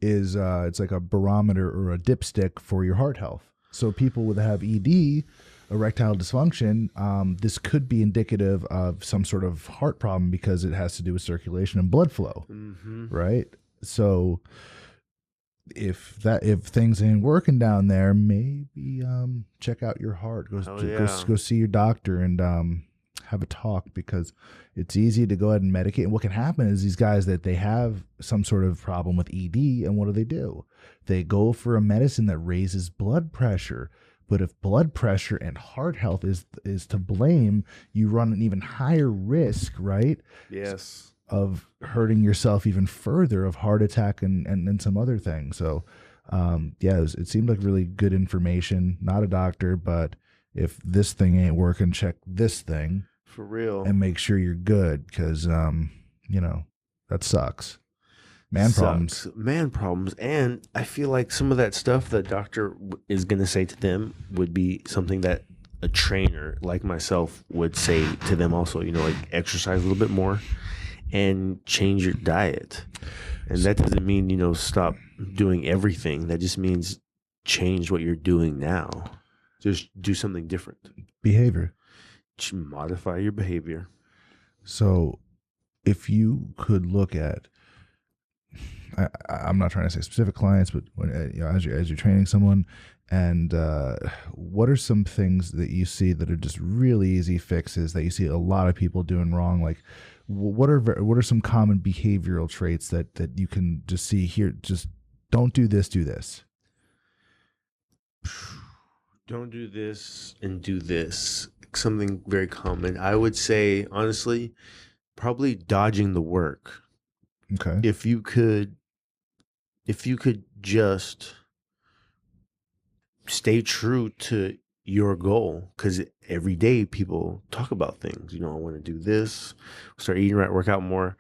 is it's like a barometer or a dipstick for your heart health. So people that have ED, erectile dysfunction, this could be indicative of some sort of heart problem because it has to do with circulation and blood flow, right? So if things ain't working down there, maybe check out your heart. Go see your doctor and have a talk, because it's easy to go ahead and medicate. And what can happen is these guys that they have some sort of problem with ED, and what do? They go for a medicine that raises blood pressure. But if blood pressure and heart health is to blame, you run an even higher risk, right? Yes. Of hurting yourself even further, of heart attack and some other things. So, it seemed like really good information. Not a doctor, but if this thing ain't working, check this thing for real and make sure you're good, because that sucks. Man problems. And I feel like some of that stuff the doctor is going to say to them would be something that a trainer like myself would say to them also, like exercise a little bit more and change your diet. And that doesn't mean, stop doing everything. That just means change what you're doing now. Just do something different. Behavior. Modify your behavior. So if you could look at, I'm not trying to say specific clients, but when, as you're training someone, and what are some things that you see that are just really easy fixes that you see a lot of people doing wrong? Like, what are some common behavioral traits that you can just see here? Just don't do this, do this. Don't do this and do this. Something very common. I would say, honestly, probably dodging the work. Okay. If you could just stay true to your goal, because every day people talk about things. I want to do this, start eating right, work out more,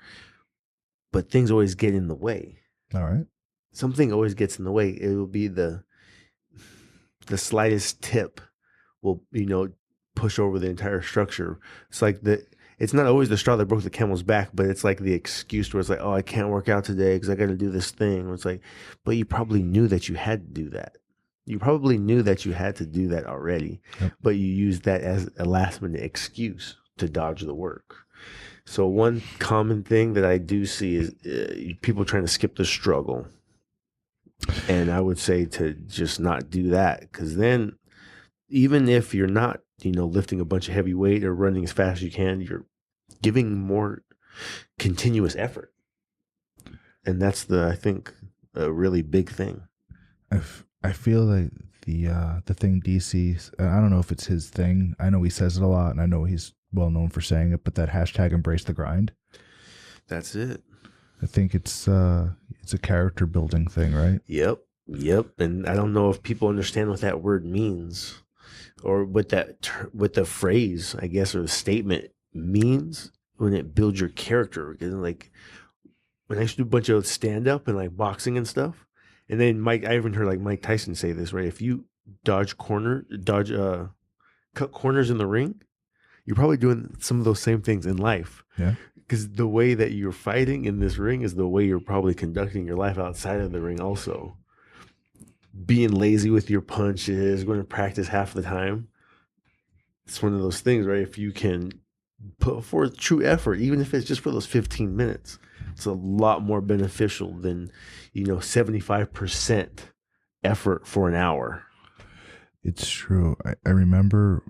but things always get in the way. All right. Something always gets in the way. It will be the slightest tip will, push over the entire structure. It's like it's not always the straw that broke the camel's back, but it's like the excuse where it's like, oh, I can't work out today because I got to do this thing. It's like, but you probably knew that you had to do that. You probably knew that you had to do that already, Yep. but you used that as a last minute excuse to dodge the work. So one common thing that I do see is people trying to skip the struggle. And I would say to just not do that, because then even if you're not, lifting a bunch of heavy weight or running as fast as you can, you're giving more continuous effort. And that's I think, a really big thing. I feel like the thing DC, I don't know if it's his thing. I know he says it a lot, and I know he's well known for saying it. But that hashtag embrace the grind. That's it. I think it's a character building thing, right? Yep. And I don't know if people understand what that word means, or what the phrase, I guess, or the statement means when it builds your character. Because like when I used to do a bunch of stand up and like boxing and stuff, and then I even heard like Mike Tyson say this, right? If you cut corners in the ring, you're probably doing some of those same things in life. Yeah. Because the way that you're fighting in this ring is the way you're probably conducting your life outside of the ring also. Being lazy with your punches, going to practice half the time. It's one of those things, right? If you can put forth true effort, even if it's just for those 15 minutes, it's a lot more beneficial than, 75% effort for an hour. It's true. I remember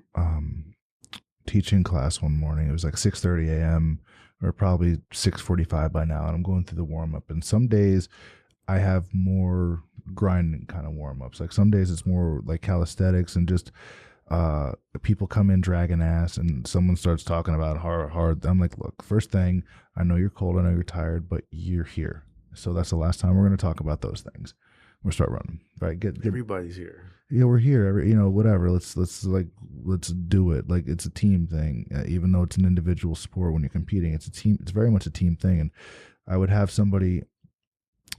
teaching class one morning. It was like 6:30 a.m. or probably 6:45 by now, and I'm going through the warm up. And some days I have more grinding kind of warm ups. Like some days it's more like calisthenics and just people come in dragging ass, and someone starts talking about hard. I'm like, look, first thing, I know you're cold, I know you're tired, but you're here. So that's the last time we're going to talk about those things. We'll start running, right? Get Everybody's here. Yeah, we're here. Whatever. Let's do it. Like it's a team thing, even though it's an individual sport. When you're competing, it's a team. It's very much a team thing. And I would have somebody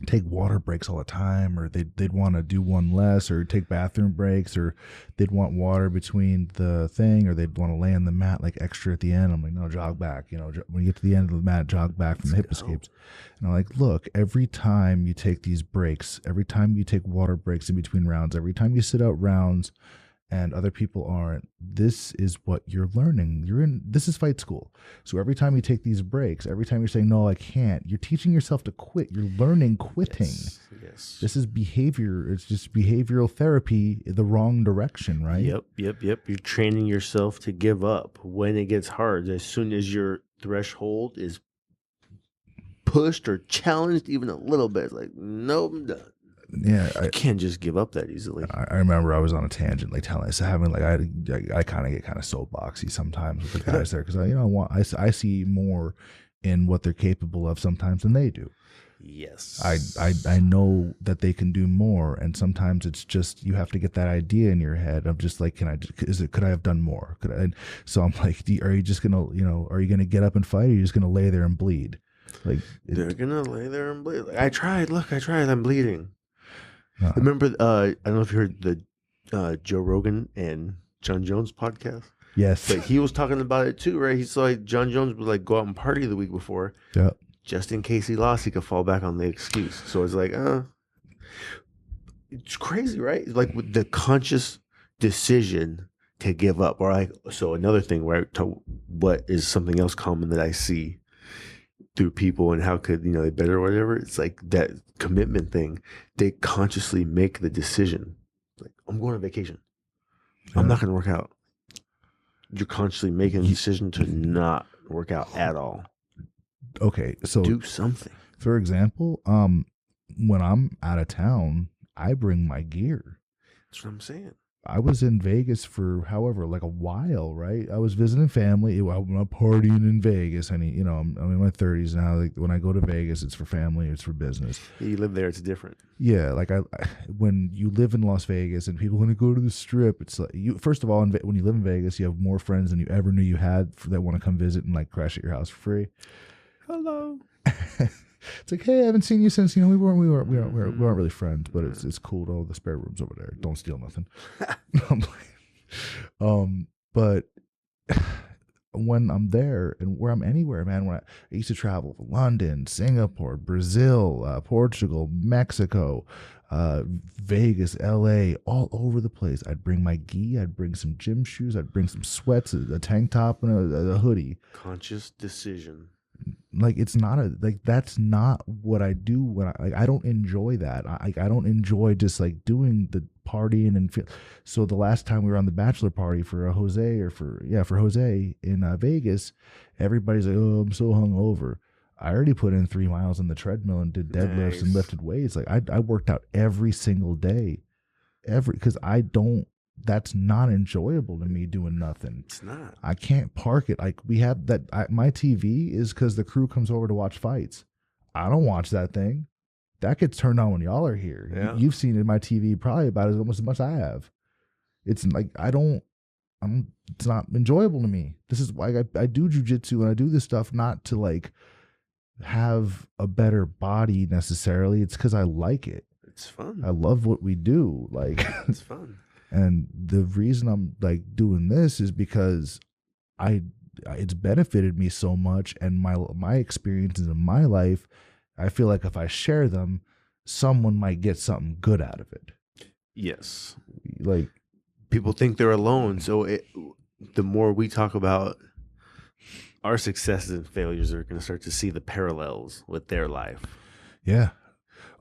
take water breaks all the time, or they'd want to do one less, or take bathroom breaks, or they'd want water between the thing, or they'd want to lay on the mat like extra at the end. I'm like, no, jog back. When you get to the end of the mat, jog back from the hip escapes. And I'm like, look, every time you take these breaks, every time you take water breaks in between rounds, every time you sit out rounds and other people aren't, this is what you're learning. This is fight school. So every time you take these breaks, every time you're saying, no, I can't, you're teaching yourself to quit. You're learning quitting. Yes. This is behavior. It's just behavioral therapy in the wrong direction, right? Yep. You're training yourself to give up when it gets hard. As soon as your threshold is pushed or challenged even a little bit, it's like, nope, I'm done. Yeah, I can't just give up that easily. I remember I was on a tangent, like telling us having like I kind of get kind of soapboxy sometimes with the guys there, because I see more in what they're capable of sometimes than they do. Yes, I know that they can do more, and sometimes it's just you have to get that idea in your head of just like, could I have done more? So I'm like, are you just gonna are you gonna get up and fight, or are you just gonna lay there and bleed? Like they're gonna lay there and bleed. Like, I tried. I'm bleeding. Remember, I don't know if you heard the Joe Rogan and John Jones podcast. Yes, but he was talking about it too, right? He saw like John Jones would like go out and party the week before, just in case he lost, he could fall back on the excuse. So it's like, it's crazy, right? Like with the conscious decision to give up, or so another thing, right? To what is something else common that I see through people and how could they better or whatever, it's like that commitment thing. They consciously make the decision, like, I'm going on vacation, I'm not going to work out. You're consciously making a decision to not work out at all. Okay, so do something. For example, when I'm out of town, I bring my gear. That's what I'm saying. I was in Vegas for like a while, right? I was visiting family. I'm not partying in Vegas. I'm in my 30s now. Like when I go to Vegas, it's for family, it's for business. You live there, it's different. Yeah, like when you live in Las Vegas and people want to go to the Strip, it's like first of all, when you live in Vegas, you have more friends than you ever knew you had that want to come visit and like crash at your house for free. Hello. It's like, hey, I haven't seen you since we weren't really friends, but it's cool. Oh, the spare room's over there. Don't steal nothing. But when I'm there and where I'm anywhere, man. I used to travel to London, Singapore, Brazil, Portugal, Mexico, Vegas, LA, all over the place. I'd bring my gi, I'd bring some gym shoes, I'd bring some sweats, a tank top, and a hoodie. Conscious decision. Like it's not that's not what I do when I don't enjoy that. I don't enjoy just like doing the partying and feel. So the last time we were on the bachelor party for for Jose in Vegas, everybody's like, oh, I'm so hungover. I already put in 3 miles on the treadmill and did deadlifts and lifted weights. Like I worked out every single day, because I don't. That's not enjoyable to me doing nothing. It's not. I can't park it. Like we have that. My TV is because the crew comes over to watch fights. I don't watch that thing. That gets turned on when y'all are here. Yeah. You've seen it in my TV probably about almost as much as I have. It's like it's not enjoyable to me. This is why I do jujitsu and I do this stuff not to like have a better body necessarily. It's because I like it. It's fun. I love what we do. Like it's fun. And the reason I'm like doing this is because it's benefited me so much, and my experiences in my life, I feel like if I share them, someone might get something good out of it. Yes. Like people think they're alone, so the more we talk about our successes and failures, they're going to start to see the parallels with their life. Yeah.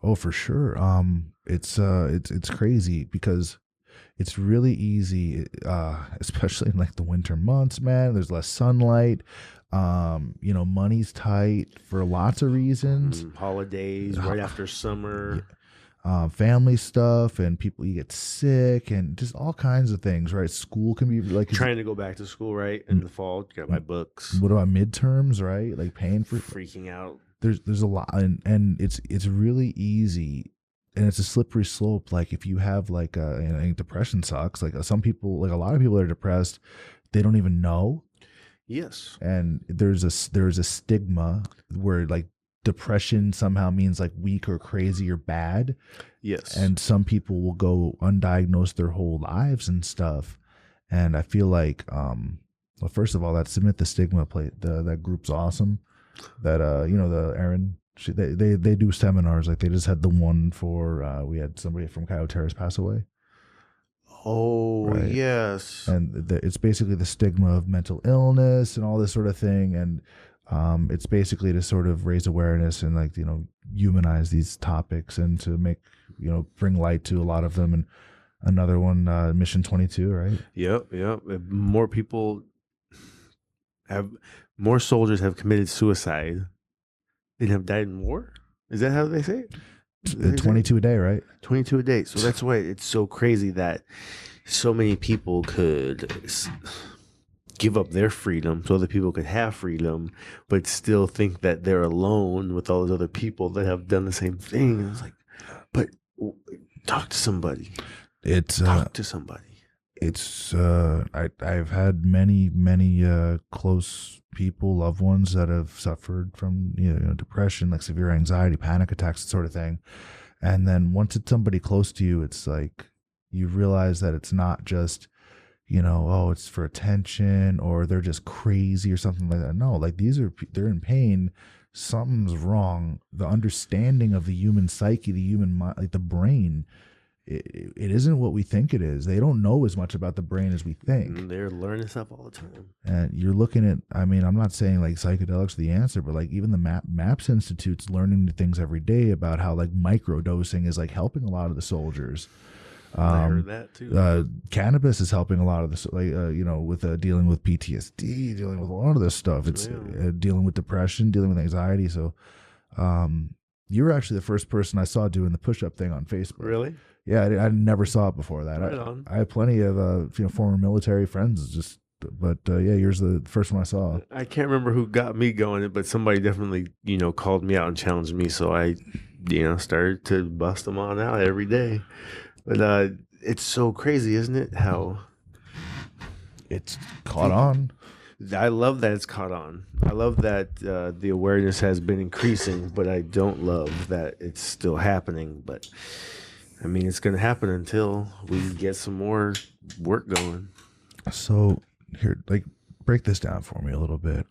Oh, for sure. It's crazy because it's really easy, especially in like the winter months, man. There's less sunlight. Money's tight for lots of reasons. Holidays, right after summer. Family stuff, and you get sick, and just all kinds of things, right? School can be like trying to go back to school, right? In the fall, you gotta buy books. What about midterms, right? Like paying for freaking out. There's a lot, and it's really easy. And it's a slippery slope. Like if you have like depression sucks. Like some people, like a lot of people that are depressed, they don't even know. Yes. And there's a stigma where like depression somehow means like weak or crazy or bad. Yes. And some people will go undiagnosed their whole lives and stuff. And I feel like, well, first of all, that Submit the Stigma that group's awesome. That the Aaron. They do seminars. Like they just had the one for we had somebody from Coyote Terrace pass away. Oh, right? Yes. And it's basically the stigma of mental illness and all this sort of thing. And it's basically to sort of raise awareness and like, humanize these topics and to make, bring light to a lot of them. And another one, Mission 22, right? Yep. More soldiers have committed suicide than have died in war. Is that how they say it? 22 a day, right? 22 a day. So that's why it's so crazy that so many people could give up their freedom so other people could have freedom, but still think that they're alone with all those other people that have done the same thing. And it's like, but talk to somebody. Talk to somebody. I've had many close people, loved ones that have suffered from depression, like severe anxiety, panic attacks, that sort of thing. And then once it's somebody close to you, it's like you realize that it's not just it's for attention or they're just crazy or something like that. No, like they're in pain. Something's wrong. The understanding of the human psyche, the human mind, like the brain. It isn't what we think it is. They don't know as much about the brain as we think. They're learning stuff all the time. And you're looking at, I'm not saying like psychedelics are the answer, but like even the MAPS Institute's learning things every day about how like microdosing is like helping a lot of the soldiers. I heard that too. Cannabis is helping a lot of this, with dealing with PTSD, dealing with a lot of this stuff. It's dealing with depression, dealing with anxiety. So, you were actually the first person I saw doing the push-up thing on Facebook. Really? Yeah, I never saw it before that. Right I have plenty of former military friends, but you're the first one I saw. I can't remember who got me going, but somebody definitely called me out and challenged me, so I started to bust them on out every day. But it's so crazy, isn't it? How it's caught on. I love that it's caught on. I love that the awareness has been increasing, but I don't love that it's still happening. But it's going to happen until we get some more work going. So here, like break this down for me a little bit.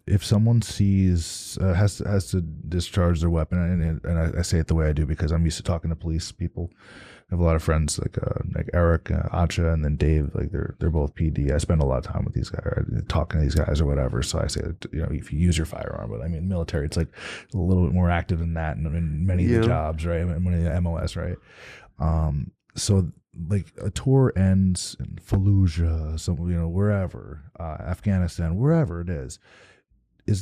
If someone sees has to discharge their weapon, and I say it the way I do because I'm used to talking to police people. I have a lot of friends like Eric, Acha, and then Dave. Like they're both PD. I spend a lot of time with these guys, talking to these guys or whatever. So I say, if you use your firearm, but I mean, military, it's like a little bit more active than that in many of the jobs, right? Many of the MOS, right? So like a tour ends in Fallujah, wherever, Afghanistan, wherever it is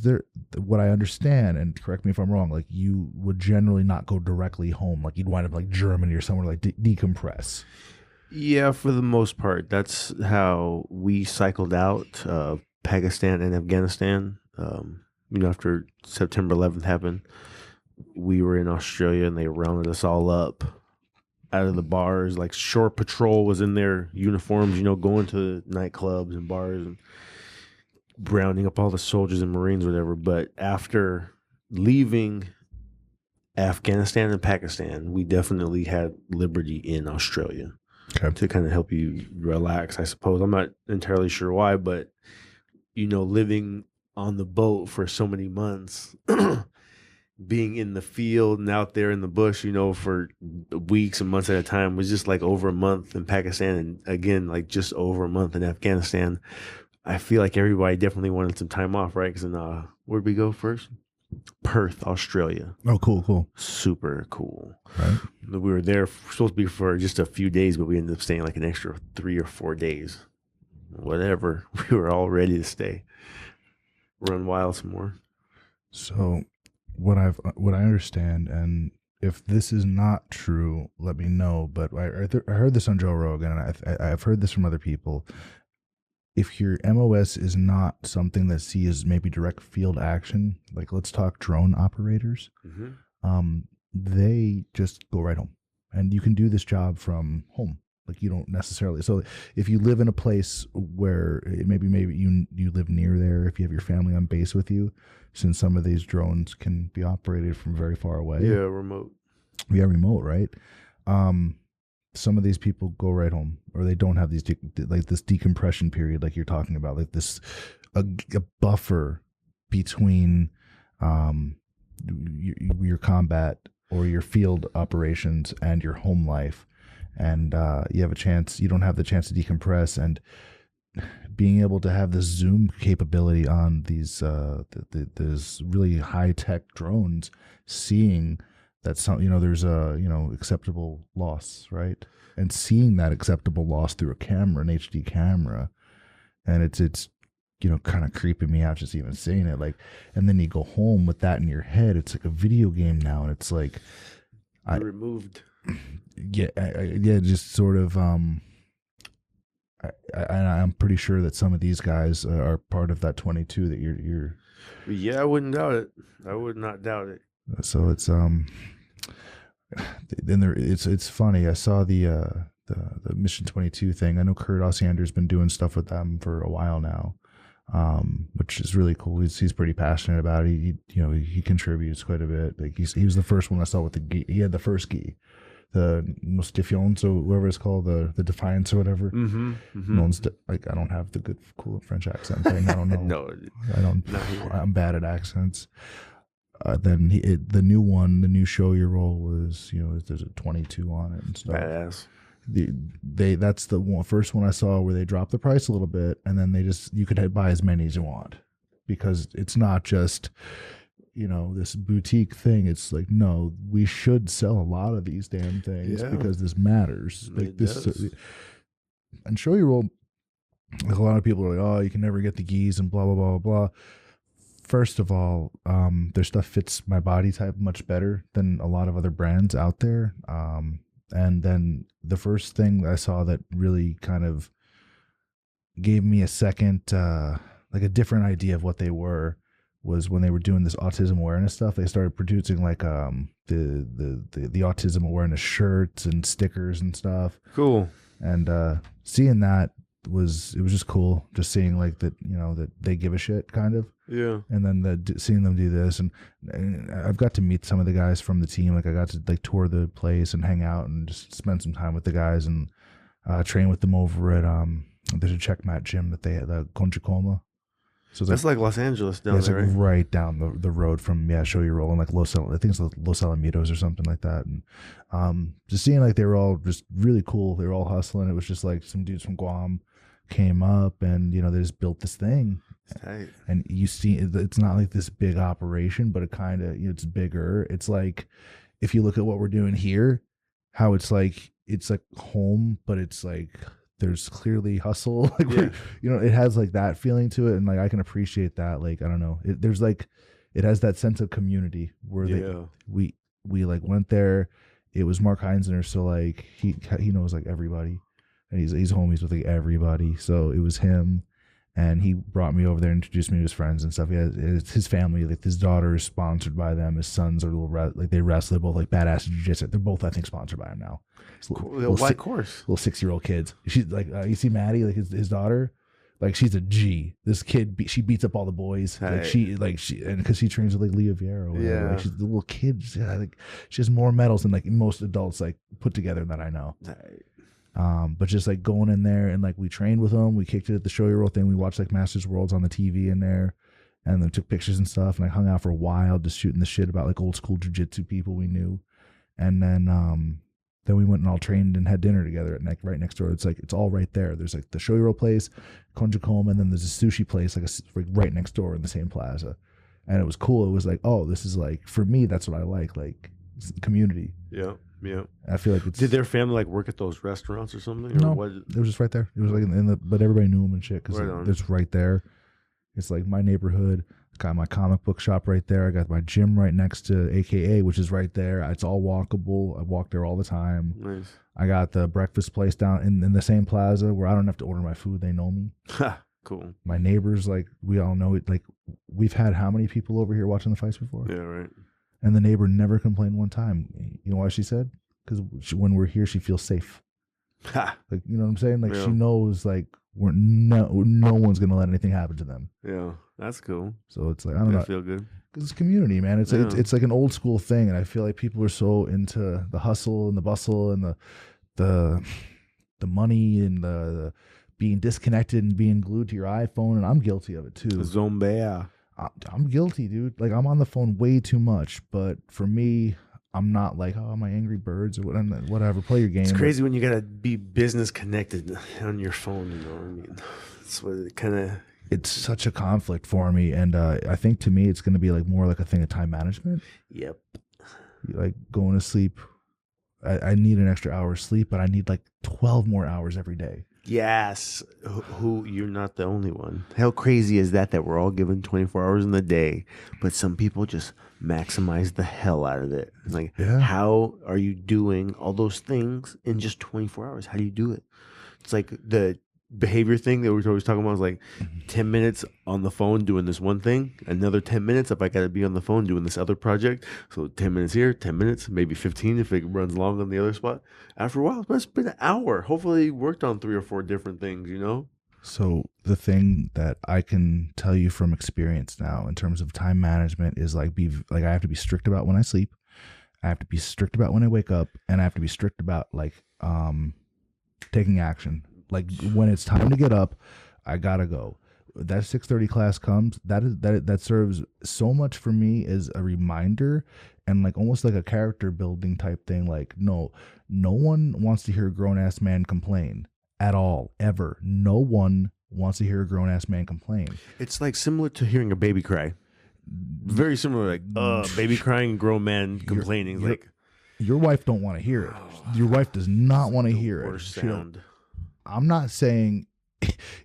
there, what I understand, and correct me if I'm wrong, like you would generally not go directly home, like you'd wind up like Germany or somewhere, like decompress. Yeah, for the most part, that's how we cycled out Pakistan and Afghanistan. After September 11th happened, we were in Australia and they rounded us all up out of the bars. Like Shore Patrol was in their uniforms, going to nightclubs and bars and rounding up all the soldiers and Marines, whatever. But after leaving Afghanistan and Pakistan, we definitely had liberty in Australia to kind of help you relax, I suppose. I'm not entirely sure why, but, living on the boat for so many months, being in the field and out there in the bush, for weeks and months at a time was just like over a month in Pakistan. And again, like just over a month in Afghanistan. I feel like everybody definitely wanted some time off, right? Because where'd we go first? Perth, Australia. Oh, cool. Super cool. Right. We were there supposed to be for just a few days, but we ended up staying like an extra 3 or 4 days. Whatever. We were all ready to stay. Run wild some more. So what I understand, and if this is not true, let me know. But I heard this on Joe Rogan, and I've heard this from other people. If your MOS is not something that sees maybe direct field action, like let's talk drone operators, they just go right home. And you can do this job from home. Like you don't necessarily. So if you live in a place where maybe you live near there, if you have your family on base with you, since some of these drones can be operated from very far away. Yeah, remote. Yeah, remote, right? Some of these people go right home, or they don't have these like this decompression period, like you're talking about, like this a buffer between your combat or your field operations and your home life, and you don't have the chance to decompress, and being able to have this zoom capability on these this really high tech drones, seeing that there's a acceptable loss, right? And seeing that acceptable loss through a camera, an HD camera, and it's kind of creeping me out just even seeing it. Like, and then you go home with that in your head. It's like a video game now, and it's like removed. Yeah, just sort of. I'm pretty sure that some of these guys are part of that 22 that you're. Yeah, I wouldn't doubt it. I would not doubt it. So it's then it's funny. I saw the Mission 22 thing. I know Kurt Osiander's been doing stuff with them for a while now, which is really cool. He's pretty passionate about it. He contributes quite a bit. Like he was the first one I saw with the gi. He had the first gi, the Motivational, or whatever it's called, the Defiance or whatever. Like I don't have the cool French accent thing. I don't know. No, I don't. I'm bad at accents. Then the new show your roll was, there's a 22 on it and stuff. Badass. That's the first one I saw where they dropped the price a little bit, and then you could buy as many as you want, because it's not just this boutique thing. It's like, no, we should sell a lot of these damn things because this matters. Like this, and show your roll. Like a lot of people are like, oh, you can never get the gis and blah blah blah blah. First of all, their stuff fits my body type much better than a lot of other brands out there. And then the first thing I saw that really kind of gave me a second, like a different idea of what they were, was when they were doing this autism awareness stuff. They started producing like the autism awareness shirts and stickers and stuff. Cool. And seeing that it was just cool, just seeing like that, that they give a shit kind of. Yeah. And then seeing them do this, and I've got to meet some of the guys from the team. Like I got to like tour the place and hang out and just spend some time with the guys and train with them over at There's a checkmat gym that they had, the Conchacoma. So That's like Los Angeles down it's there, like right? right down the road from Show You Roll, and like I think it's like Los Alamitos or something like that. And just seeing like they were all just really cool. They were all hustling. It was just like some dudes from Guam came up, and they just built this thing. Tight. And you see, it's not like this big operation, but it kind of it's bigger. It's like if you look at what we're doing here, how it's like home, but it's like there's clearly hustle. Like it has like that feeling to it, and like I can appreciate that. Like I don't know, there's like it has that sense of community where we like went there. It was Mark Heinzner, so like he knows like everybody, and he's homies with like everybody. So it was him. And he brought me over there, introduced me to his friends and stuff. It's his family, like his daughter is sponsored by them. His sons are like they wrestle. They're both like badass jiu-jitsu. They're both, I think, sponsored by him now. Cool. Of course. Little 6-year-old kids. She's like, you see Maddie, like his daughter, like she's a G. This kid, she beats up all the boys. Like and because she trains with like Leah Vieira or whatever. Like she's the little kid. Like she has more medals than like most adults like put together that I know. But just like going in there and like we trained with them, we kicked it at the Show You Roll thing. We watched like Masters Worlds on the TV in there, and then took pictures and stuff. And I hung out for a while, just shooting the shit about like old school jiu-jitsu people we knew. And then we went and all trained and had dinner together at right next door. It's like it's all right there. There's like the Show You Roll place, Conjacoma, and then there's a sushi place like right next door in the same plaza. And it was cool. It was like, oh, this is like for me. That's what I like community. Yeah. Yeah, I feel like it's. Did their family like work at those restaurants or something? No, or what? It was just right there. It was like but everybody knew them and shit because it's right there. It's like my neighborhood. Got my comic book shop right there. I got my gym right next to AKA, which is right there. It's all walkable. I walk there all the time. Nice. I got the breakfast place down in the same plaza where I don't have to order my food. They know me. Cool. My neighbors, like we all know it. Like we've had how many people over here watching the fights before? Yeah, right. And the neighbor never complained one time. You know why she said? Because when we're here, she feels safe. Like, you know what I'm saying? Like she knows like no one's gonna let anything happen to them. Yeah, that's cool. So it's like I don't know. Feel good because it's community, man. It's like an old school thing, and I feel like people are so into the hustle and the bustle and the money and the being disconnected and being glued to your iPhone, and I'm guilty of it too. Zombea. I'm guilty, dude. Like I'm on the phone way too much, but for me, I'm not like, oh, my Angry Birds or whatever. Play your game. It's crazy when you gotta be business connected on your phone. You know what I mean? That's what it kind of. It's such a conflict for me, and I think to me, it's going to be like more like a thing of time management. Yep. Like going to sleep. I need an extra hour of sleep, but I need like 12 more hours every day. Yes. Who you're not the only one. How crazy is that we're all given 24 hours in the day, but some people just maximize the hell out of it. Like, how are you doing all those things in just 24 hours? How do you do it? It's like the behavior thing that we're always talking about is like 10 minutes on the phone doing this one thing, another 10 minutes if I got to be on the phone doing this other project. So 10 minutes here, 10 minutes, maybe 15 if it runs long on the other spot. After a while, it's been an hour. Hopefully you worked on 3 or 4 different things, you know? So the thing that I can tell you from experience now in terms of time management is like I have to be strict about when I sleep. I have to be strict about when I wake up, and I have to be strict about like taking action. Like when it's time to get up, I gotta go. That 6:30 class comes. That serves so much for me as a reminder and like almost like a character building type thing. Like no one wants to hear a grown ass man complain at all ever. No one wants to hear a grown ass man complain. It's like similar to hearing a baby cry. Very similar, like baby crying and grown man complaining. Your wife don't want to hear it. Your wife does not want to hear it. Worst sound. I'm not saying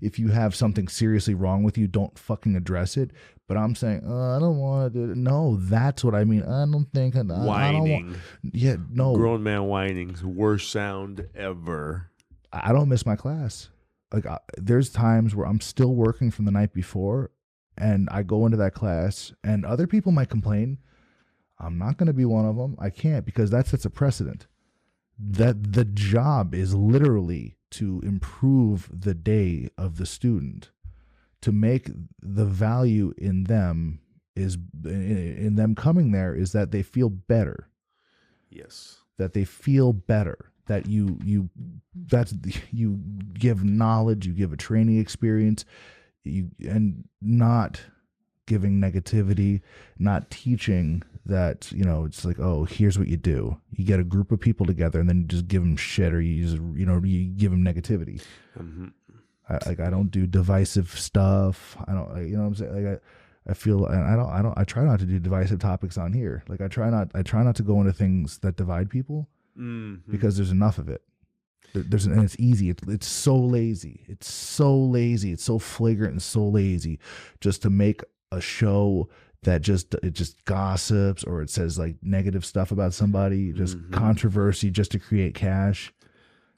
if you have something seriously wrong with you, don't fucking address it. But I'm saying, I don't want to do it. No, that's what I mean. I don't think. Whining. No. Grown man whining. Worst sound ever. I don't miss my class. Like there's times where I'm still working from the night before, and I go into that class, and other people might complain. I'm not going to be one of them. I can't, because that sets a precedent. That the job is literally to improve the day of the student, to make the value in them coming there is that they feel better. Yes. That they feel better. that you give knowledge, you give a training experience, and not giving negativity, not teaching that, it's like, oh, here's what you do. You get a group of people together and then you just give them shit, or you give them negativity. Mm-hmm. I don't do divisive stuff. I don't, what I'm saying? Like I feel, and I try not to do divisive topics on here. Like I try not to go into things that divide people, because there's enough of it. And it's easy. It's so lazy. It's so lazy. It's so flagrant and so lazy just to make a show that just gossips, or it says like negative stuff about somebody, just controversy just to create cash,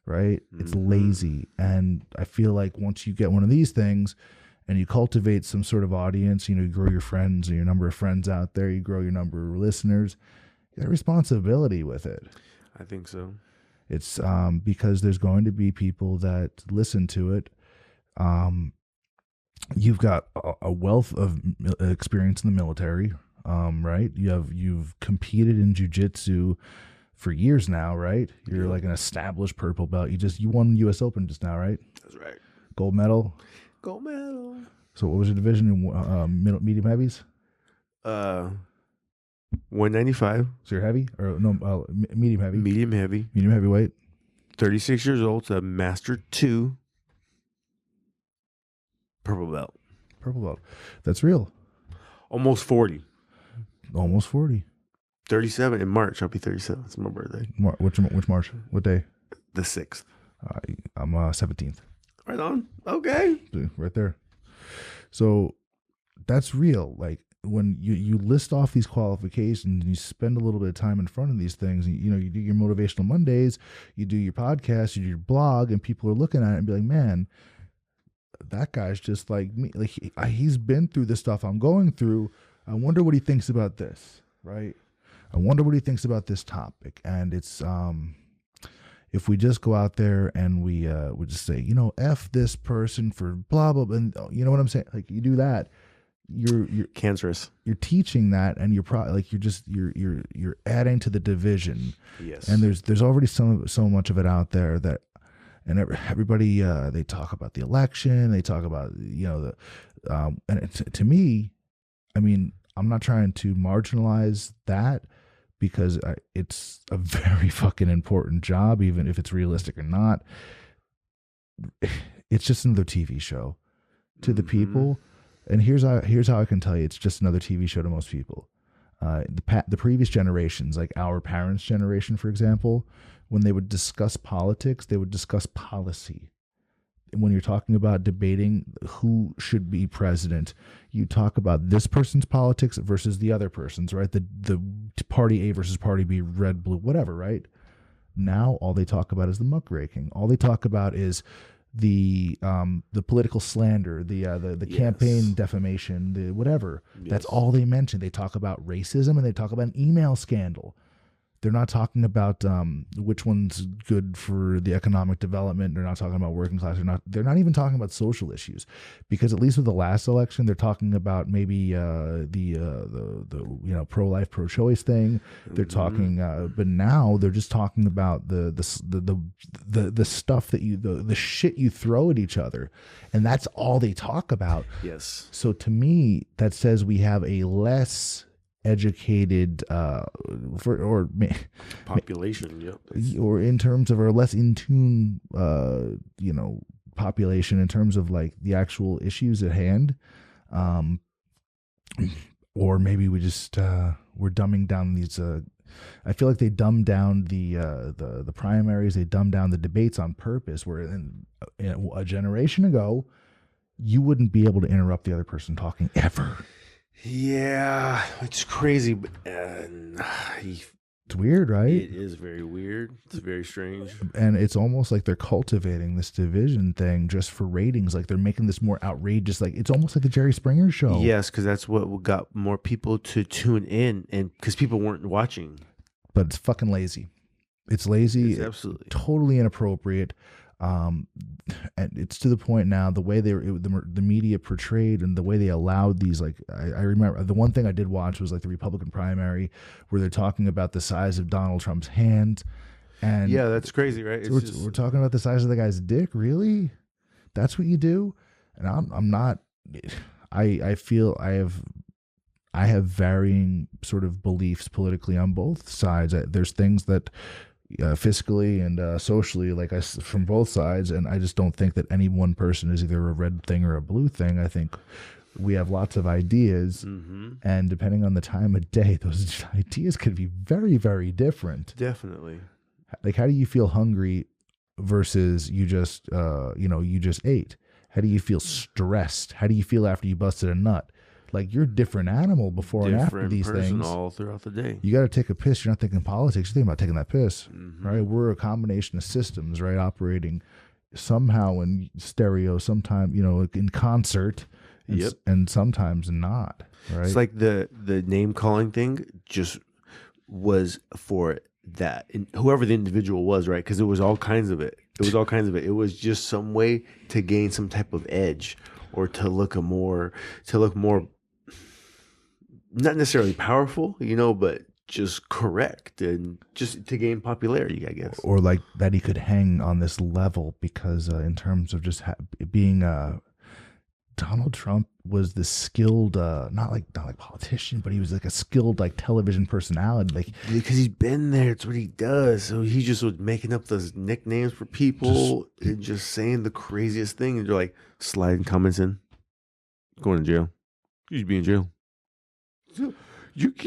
right? It's lazy. And I feel like once you get one of these things and you cultivate some sort of audience, you grow your friends, or your number of friends out there, you grow your number of listeners, you got a responsibility with it. I think so. It's because there's going to be people that listen to it. You've got a wealth of experience in the military, right? You've competed in jiu-jitsu for years now, right? You're like an established purple belt. You won U.S. Open just now, right? That's right. Gold medal. Gold medal. So what was your division in medium heavies? 195. So you're heavy, or no? Medium heavy. Medium heavy. Medium heavyweight. 36 years old. So Master 2. Purple belt. Purple belt. That's real. Almost 40. Almost 40. 37 in March. I'll be 37. It's my birthday. Which March? What day? The 6th. I'm 17th. Right on. Okay. Right there. So that's real. Like when you list off these qualifications and you spend a little bit of time in front of these things, and you do your Motivational Mondays, you do your podcast, you do your blog, and people are looking at it and be like, man, that guy's just like me. Like he's been through the stuff I'm going through. I wonder what he thinks about this, right? I wonder what he thinks about this topic. And it's if we just go out there and we just say, F this person for blah blah blah, and you know what I'm saying? Like you do that, you're cancerous. You're teaching that, and you're probably like you're adding to the division. Yes. And there's already so much of it out there that. And everybody, they talk about the election. They talk about, to me, I mean, I'm not trying to marginalize that, because it's a very fucking important job, even if it's realistic or not. It's just another TV show to the people. And here's how I can tell you, it's just another TV show to most people. The previous generations, like our parents' generation, for example, when they would discuss politics, they would discuss policy. When you're talking about debating who should be president, you talk about this person's politics versus the other person's, right? The party A versus party B, red, blue, whatever, right? Now all they talk about is the muckraking. All they talk about is the political slander, the campaign defamation, the whatever. Yes. That's all they mention. They talk about racism, and they talk about an email scandal. They're not talking about which one's good for the economic development. They're not talking about working class. They're not even talking about social issues, because at least with the last election, they're talking about maybe the pro-life, pro-choice thing. They're talking, but now they're just talking about the stuff that the shit you throw at each other, and that's all they talk about. Yes. So to me, that says we have a less educated population, or in terms of our less in tune population, in terms of like the actual issues at hand, or maybe we just we're dumbing down these I feel like they dumb down the primaries, they dumb down the debates on purpose, where in a generation ago you wouldn't be able to interrupt the other person talking ever. Yeah, it's crazy. But, it's weird, right? It is very weird. It's very strange. And it's almost like they're cultivating this division thing just for ratings. Like they're making this more outrageous. Like it's almost like the Jerry Springer show. Yes, because that's what got more people to tune in, and because people weren't watching. But it's fucking lazy. It's lazy. It's absolutely totally inappropriate. And it's to the point now, the way the media portrayed and the way they allowed these, like I remember the one thing I did watch was like the Republican primary, where they're talking about the size of Donald Trump's hand, And yeah, that's crazy, right? so we're talking about the size of the guy's dick. Really? That's what you do? And I'm not. I feel I have varying sort of beliefs politically on both sides. There's things that fiscally and socially, like from both sides, and I just don't think that any one person is either a red thing or a blue thing. I think we have lots of ideas, and depending on the time of day, those ideas could be very, very different. Definitely. Like, how do you feel hungry versus you just you just ate? How do you feel stressed? How do you feel after you busted a nut? Like, you're a different animal before and after these things. All throughout the day. You got to take a piss. You're not thinking politics. You're thinking about taking that piss, right? We're a combination of systems, right? Operating somehow in stereo, sometimes, in concert, and sometimes not, right? It's like the name calling thing just was for that. And whoever the individual was, right? Because it was all kinds of it. It was just some way to gain some type of edge or to look more not necessarily powerful, but just correct and just to gain popularity, I guess. Or like that he could hang on this level because in terms of just being Donald Trump was the skilled, not like politician, but he was like a skilled like television personality. Like, because he's been there, it's what he does. So he just was making up those nicknames for people and just saying the craziest thing. And they're like sliding comments in, going to jail. You should be in jail.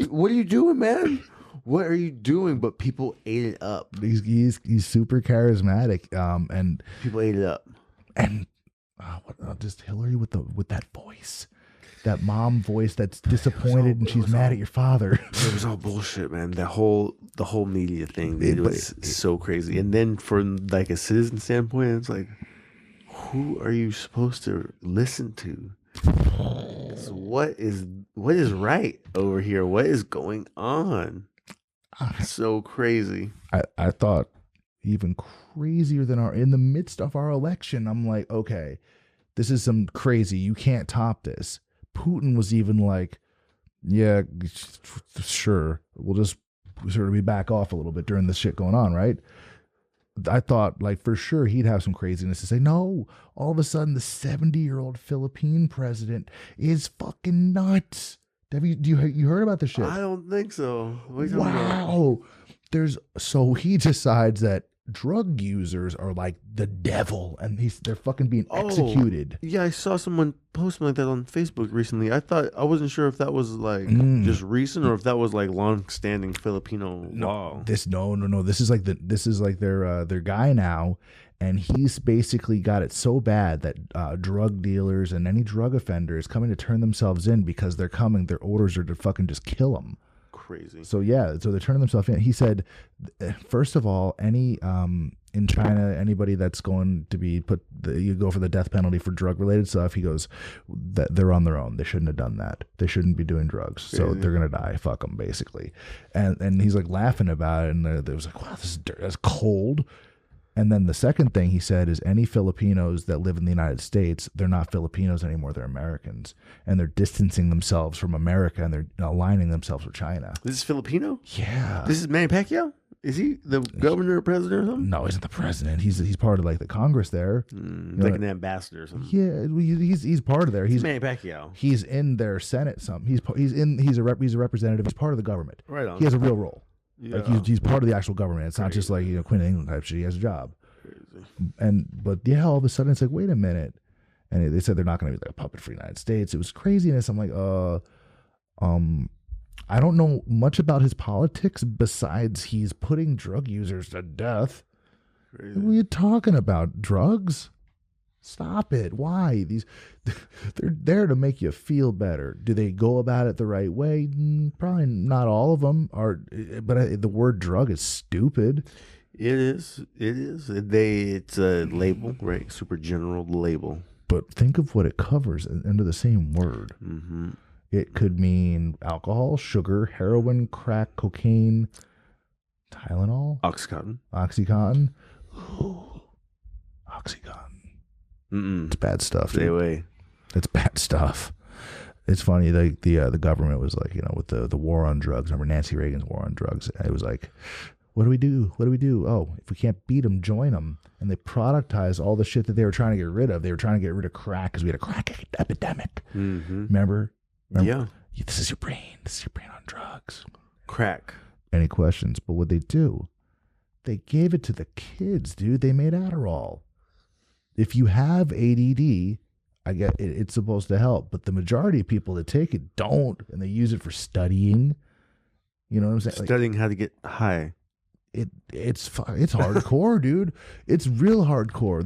What are you doing, man? What are you doing? But people ate it up. He's super charismatic, and people ate it up. And just Hillary with that voice, that mom voice that's disappointed and she's mad at your father. It was all bullshit, man. The whole media thing, it was so crazy. And then from like a citizen standpoint, it's like, who are you supposed to listen to? So what is right over here? What is going on? So crazy. I thought even crazier than in the midst of our election, I'm like, okay, this is some crazy. You can't top this. Putin was even like, yeah, sure. We'll just sort of be back off a little bit during this shit going on, right? I thought, like, for sure he'd have some craziness to say. No, all of a sudden the 70-year-old Philippine president is fucking nuts. You heard about this shit? I don't think so. What are you talking about? Wow. So he decides that drug users are like the devil and they're fucking being executed. Yeah, I saw someone post like that on Facebook recently. I wasn't sure if that was like just recent or if that was like long-standing Filipino law. No. This is like their guy now, and he's basically got it so bad that drug dealers and any drug offender is coming to turn themselves in because their orders are to fucking just kill them. Crazy. So they're turning themselves in. He said, first of all, any in China, anybody that's going to be you go for the death penalty for drug related stuff. He goes, that they're on their own. They shouldn't have done that. They shouldn't be doing drugs. So they're gonna die. Fuck them, basically. And he's like laughing about it. And they was like, wow, that's cold. And then the second thing he said is any Filipinos that live in the United States, they're not Filipinos anymore. They're Americans. And they're distancing themselves from America and they're aligning themselves with China. This is Filipino? Yeah. This is Manny Pacquiao? Is he the governor or president or something? No, he's not the president. He's part of like the Congress there. Like an ambassador or something. Yeah, he's part of there. He's Manny Pacquiao. He's in their Senate. He's a representative. He's part of the government. Right on. He has a real role. Yeah. Like he's part of the actual government. It's not just like Queen of England type shit. He has a job. Crazy. But all of a sudden it's like, wait a minute. And they said they're not going to be like a puppet for the United States. It was craziness. I'm like, I don't know much about his politics besides he's putting drug users to death. Crazy. What are you talking about? Drugs? Stop it. Why? They're there to make you feel better. Do they go about it the right way? Probably not all of them are, but the word drug is stupid. It is. It's a label, right? Super general label. But think of what it covers under the same word. Mm-hmm. It could mean alcohol, sugar, heroin, crack, cocaine, Tylenol, Oxycontin. Ooh, Oxycontin. It's bad stuff. Stay away. It's bad stuff. It's funny. The government was like, with the war on drugs. Remember Nancy Reagan's war on drugs? It was like, What do we do? What do we do? Oh, if we can't beat them, join them. And they productize all the shit that they were trying to get rid of. They were trying to get rid of crack because we had a crack epidemic. Mm-hmm. Remember? Yeah. This is your brain. This is your brain on drugs. Crack. Any questions? But what they do, they gave it to the kids, dude. They made Adderall. If you have ADD, I get it, it's supposed to help. But the majority of people that take it don't, and they use it for studying. You know what I'm saying? Studying how to get high. It's hardcore, dude. It's real hardcore.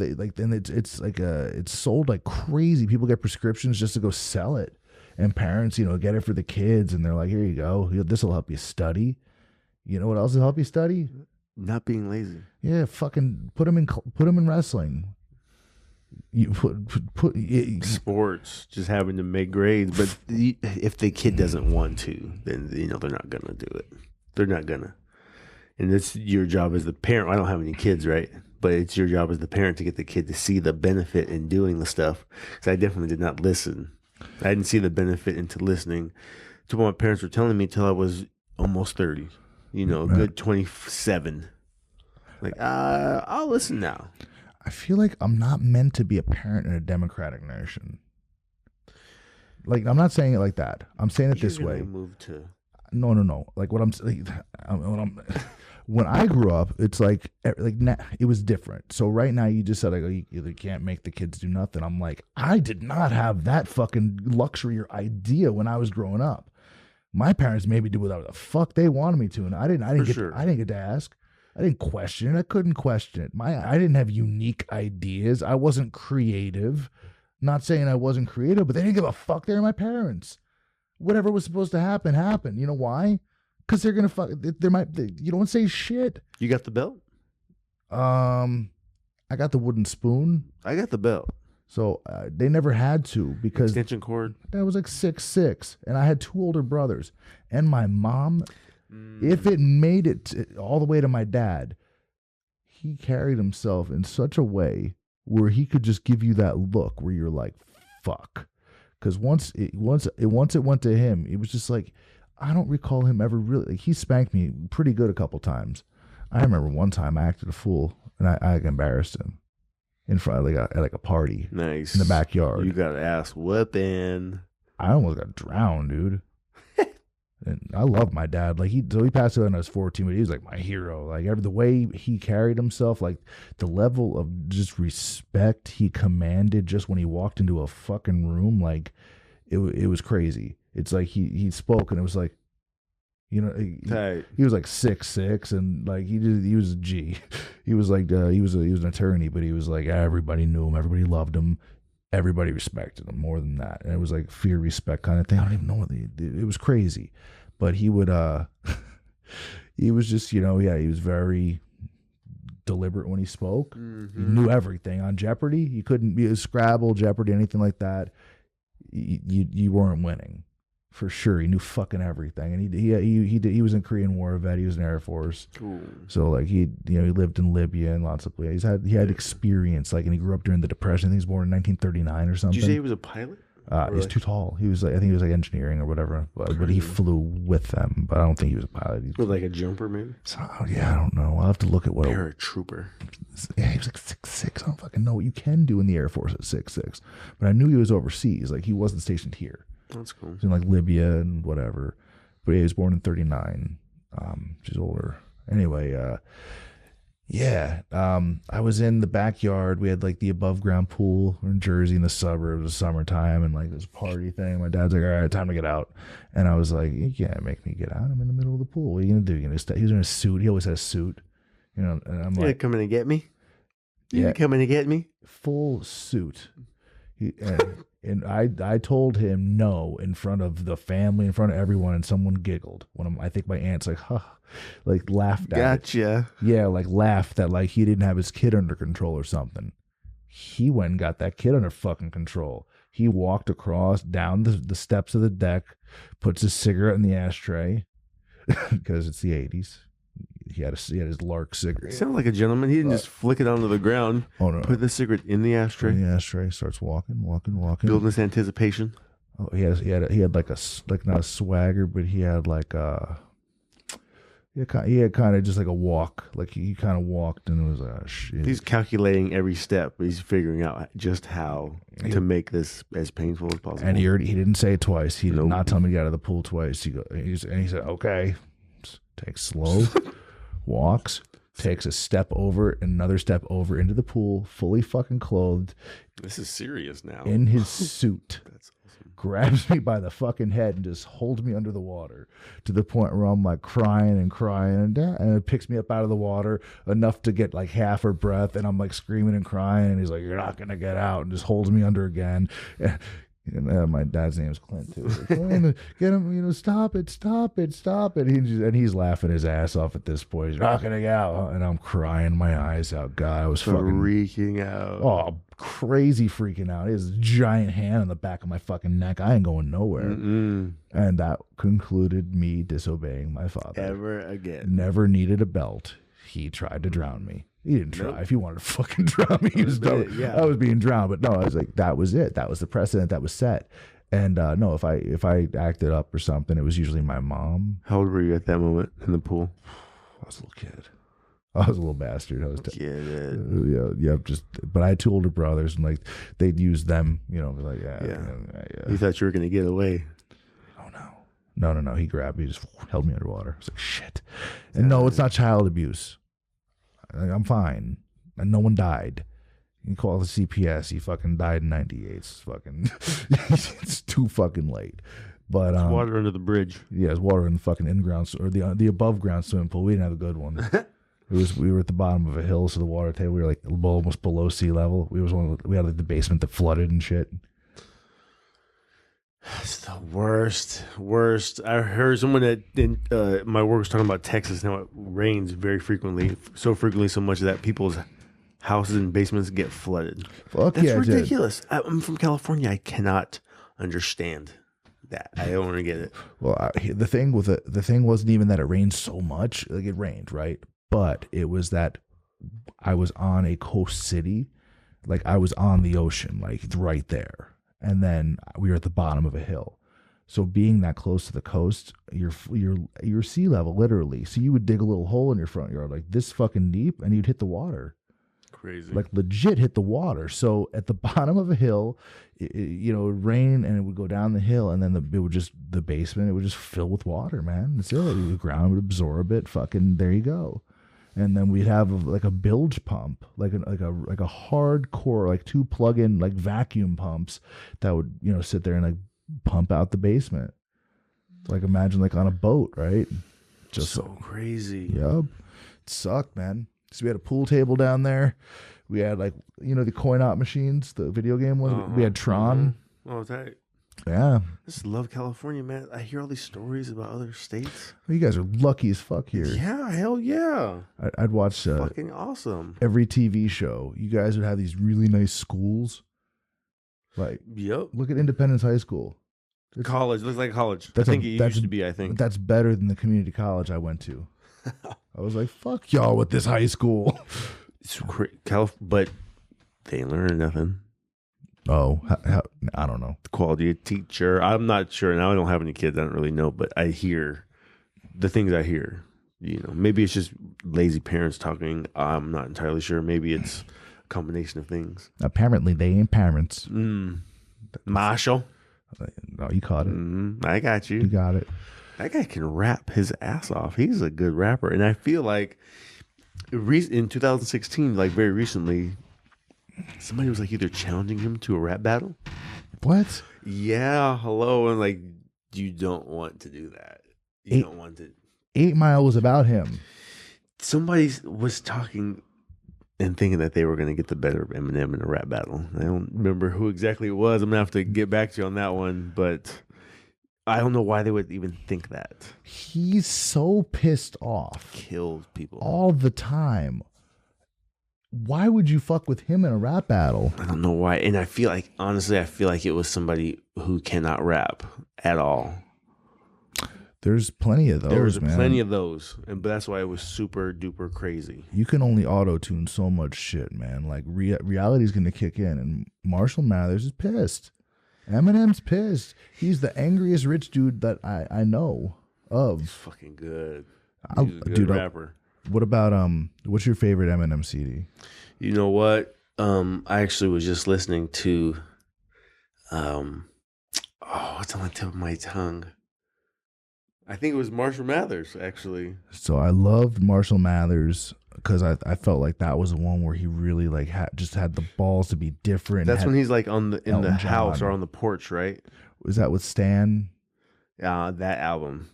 It's sold like crazy. People get prescriptions just to go sell it, and parents, get it for the kids, and they're like, "Here you go. This will help you study." You know what else will help you study? Not being lazy. Yeah, fucking put them in wrestling. You put sports, just having to make grades. But if the kid doesn't want to, then they're not gonna do it. They're not gonna. And it's your job as the parent. I don't have any kids, right? But it's your job as the parent to get the kid to see the benefit in doing the stuff. Because I definitely did not listen. I didn't see the benefit into listening to what my parents were telling me until I was almost 30. Good 27. Like, I'll listen now. I feel like I'm not meant to be a parent in a democratic nation. Like, I'm not saying it like that. I'm saying it this way. Move to... No. Like when I grew up, it's like it was different. So right now, you just said like you can't make the kids do nothing. I'm like, I did not have that fucking luxury or idea when I was growing up. My parents made me do whatever the fuck they wanted me to, and I didn't get to ask. I didn't question it. I couldn't question it. I didn't have unique ideas. I wasn't creative. Not saying I wasn't creative, but they didn't give a fuck. They were my parents. Whatever was supposed to happen, happened. You know why? Because they're gonna fuck. You don't say shit. You got the belt? I got the wooden spoon. I got the belt. So they never had to because extension cord. That was like 6'6", and I had 2 older brothers, and my mom. If it made it all the way to my dad, he carried himself in such a way where he could just give you that look where you're like, "Fuck." Because once it went to him, it was just like, I don't recall him ever really. Like, he spanked me pretty good a couple times. I remember one time I acted a fool and I embarrassed him in front of at a party. Nice. In the backyard. You got an ass whooping. I almost got drowned, dude. And I love my dad. Like he passed away when I was 14, but he was like my hero. Like the way he carried himself, like the level of just respect he commanded just when he walked into a fucking room, like it was crazy. It's like he spoke and it was like, he was like 6'6", and like he was a G. He was like he was an attorney, but he was like everybody knew him, everybody loved him. Everybody respected him more than that. And it was like fear, respect kind of thing. I don't even know what it was crazy. But he would, he was just, he was very deliberate when he spoke. Mm-hmm. He knew everything. On Jeopardy, you couldn't be a Scrabble, Jeopardy, anything like that. You weren't winning. For sure. He knew fucking everything. And he was in Korean War vet. He was in Air Force. Ooh. So like he lived in Libya and lots of places. He had experience, like, and he grew up during the Depression. I think he was born in 1939 or something. Did you say he was a pilot? He's too tall. He was like, I think he was like engineering or whatever, but he flew with them. But I don't think he was a pilot. Was like a jumper, maybe? So, yeah, I don't know. I'll have to look at what. Paratrooper. Yeah, he was like 6'6". I don't fucking know what you can do in the Air Force at 6'6". But I knew he was overseas. Like he wasn't stationed here. That's cool. He's in like Libya and whatever. But yeah, he was born in 39. She's older. Anyway, I was in the backyard. We had like the above ground pool in Jersey in the suburbs. It was summertime and like this party thing. My dad's like, all right, time to get out. And I was like, you can't make me get out. I'm in the middle of the pool. What are you going to do? He was in a suit. He always had a suit. And I'm like, you're coming to get me? You're coming to get me? Full suit. And I told him no in front of the family, in front of everyone, and someone giggled. I think my aunt's like, huh, like laughed at Gotcha. it. Yeah, like laughed that like he didn't have his kid under control or something. He went and got that kid under fucking control. He walked across down the steps of the deck, puts his cigarette in the ashtray because it's the 80s. He had his Lark cigarette. He sounded like a gentleman. He didn't just flick it onto the ground. Oh no! Put the cigarette in the ashtray. In the ashtray. Starts walking. Building this anticipation. Oh, he had like not a swagger, but he had like He had kind of just like a walk. Like he kind of walked and it was like, oh, shit. He's calculating every step. He's figuring out just how to make this as painful as possible. And he didn't say it twice. He did not tell me to get out of the pool twice. He said, okay. Takes slow, walks, takes a step over, another step over into the pool, fully fucking clothed. This is serious now. In his suit. That's awesome. Grabs me by the fucking head and just holds me under the water to the point where I'm like crying and it picks me up out of the water enough to get like half her breath, and I'm like screaming and crying, and he's like, you're not gonna get out, and just holds me under again. And my dad's name is Clint too. Like, get him, stop it. And he's laughing his ass off at this point. He's not gonna get out, and I'm crying my eyes out. God, I was fucking freaking out. Oh, crazy freaking out. He has a giant hand on the back of my fucking neck. I ain't going nowhere. And that concluded me disobeying my father. Ever again. Never needed a belt. He tried to drown me. He didn't try. Nope. If he wanted to fucking drown me, he was done. Yeah. I was being drowned. But no, I was like, that was it. That was the precedent that was set. And no, if I acted up or something, it was usually my mom. How old were you at that moment in the pool? I was a little kid. I was a little bastard. I was but I had two older brothers, and like they'd use them, like yeah. You thought you were gonna get away? Oh no. He grabbed me, just held me underwater. I was like, shit. And no, it's not child abuse. I'm fine, and no one died. You call the CPS. He fucking died in '98. It's fucking, it's too fucking late. But it's water under the bridge. Yeah, it's water in the fucking in-ground or the above ground swimming pool. We didn't have a good one. We were at the bottom of a hill, so the water table, we were like almost below sea level. We had like the basement that flooded and shit. It's the worst. I heard someone that in my work was talking about Texas. Now it rains very frequently, so much that people's houses and basements get flooded. That's ridiculous. I'm from California. I cannot understand that. I don't want to get it. Well, the thing wasn't even that it rained so much. Like it rained, right? But it was that I was on a coast city, like I was on the ocean, like right there. And then we were at the bottom of a hill. So being that close to the coast, you're sea level, literally. So you would dig a little hole in your front yard like this fucking deep, and you'd hit the water. Crazy. Like legit hit the water. So at the bottom of a hill, it would rain and it would go down the hill, and then the basement, it would just fill with water, man. That's it. The ground would absorb it. Fucking there you go. And then we'd have like a bilge pump, like a hardcore, like 2 plug-in like vacuum pumps that would sit there and like pump out the basement. Like imagine like on a boat, right? Just so crazy. Yep, it sucked, man. So we had a pool table down there. We had like the coin-op machines, the video game one. We had Tron. Oh, that. Yeah. I just love California, man. I hear all these stories about other states. Well, you guys are lucky as fuck here. Yeah, hell yeah. I'd watch fucking awesome. Every TV show. You guys would have these really nice schools. Like, yep. Look at Independence High School. College. Looks like college. I think it used to be, I think. That's better than the community college I went to. I was like, fuck y'all with this high school. It's but they ain't learning nothing. Oh, I don't know. The quality of teacher. I'm not sure. Now I don't have any kids. I don't really know, but I hear the things I hear. Maybe it's just lazy parents talking. I'm not entirely sure. Maybe it's a combination of things. Apparently, they ain't parents. Marshall. No, you caught it. I got you. You got it. That guy can rap his ass off. He's a good rapper. And I feel like in 2016, like very recently, somebody was like either challenging him to a rap battle. What? Yeah, hello. And like, you don't want to do that. You don't want to. 8 Mile was about him. Somebody was talking and thinking that they were going to get the better of Eminem in a rap battle. I don't remember who exactly it was. I'm going to have to get back to you on that one. But I don't know why they would even think that. He's so pissed off. Kills people. All the time. Why would you fuck with him in a rap battle? I don't know why. And I feel like, honestly, it was somebody who cannot rap at all. There's plenty of those, man. Plenty of those. But that's why it was super duper crazy. You can only auto-tune so much shit, man. Like, reality's going to kick in. And Marshall Mathers is pissed. Eminem's pissed. He's the angriest rich dude that I know of. He's fucking good. He's a good rapper. What about what's your favorite Eminem CD? You know what? I actually was just listening to what's on the tip of my tongue? I think it was Marshall Mathers, actually. So I loved Marshall Mathers because I felt like that was the one where he really like had the balls to be different. That's when he's like in the house or on the porch, right? Was that with Stan? Yeah, that album.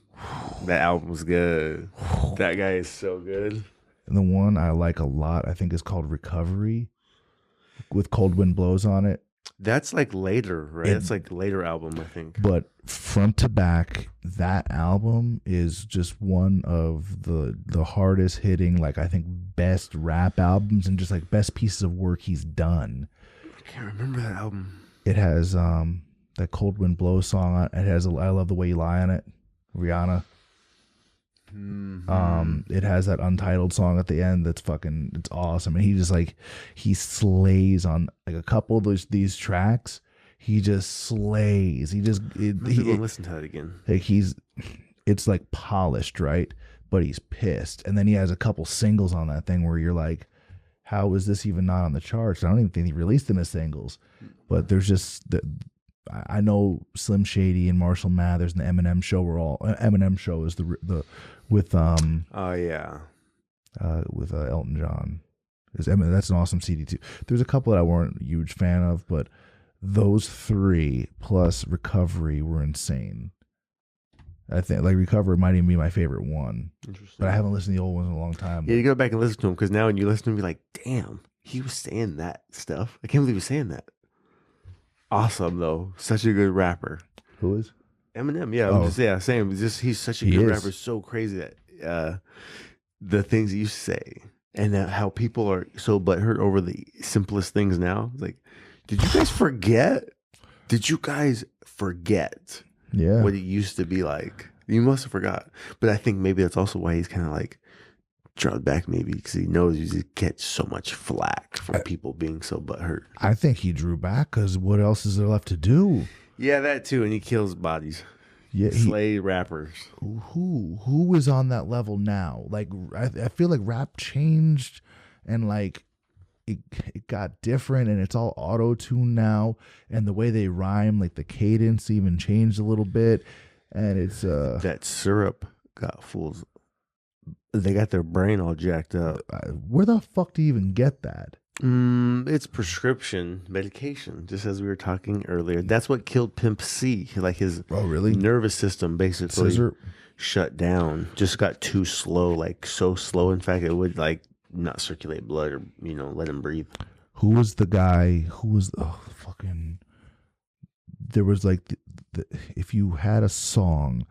That album was good. That guy is so good. And the one I like a lot, I think, is called Recovery with Cold Wind Blows on it. That's like later, right? That's like later album, I think. But front to back, that album is just one of the hardest hitting, like I think best rap albums and just like best pieces of work he's done. I can't remember that album. It has that Cold Wind Blows song on it. It has I Love the Way You Lie on it, Rihanna. It has that Untitled song at the end that's it's awesome, and he just like he slays on like a couple of these tracks. He just slays. He listen to that again. Like it's like polished, right? But he's pissed, and then he has a couple singles on that thing where you're like, how is this even not on the charts? I don't even think he released them as singles, but there's just I know Slim Shady and Marshall Mathers and the Eminem show were all Eminem show is the with with Elton John. That's an awesome CD too. There's a couple that I weren't a huge fan of, but those three plus Recovery were insane. I think like Recovery might even be my favorite one. Interesting. But I haven't listened to the old ones in a long time. Yeah, you go back and listen to them because now when you listen to them, you're like, damn, he was saying that stuff. I can't believe he was saying that. Awesome though, such a good rapper. Who is? Eminem, yeah, same. He's such a good rapper. So crazy that the things he used to say, and that how people are so butthurt over the simplest things now. Like, did you guys forget? Did you guys forget? Yeah, what it used to be like. You must have forgot. But I think maybe that's also why he's kind of like dropped back, maybe because he knows he gets so much flack from people being so butthurt. I think he drew back because what else is there left to do? Yeah, that too, and he kills bodies. Yeah, slay rappers. Who is on that level now? Like I feel like rap changed, and like it got different, and it's all auto tune now, and the way they rhyme, like the cadence even changed a little bit, and it's that syrup got fools. They got their brain all jacked up. Where the fuck do you even get that? It's prescription medication, just as we were talking earlier. That's what killed Pimp C. Like his nervous system basically shut down. Just got too slow, like so slow. In fact, it would like not circulate blood or let him breathe. Who was the guy? Who was fucking? There was like if you had a song,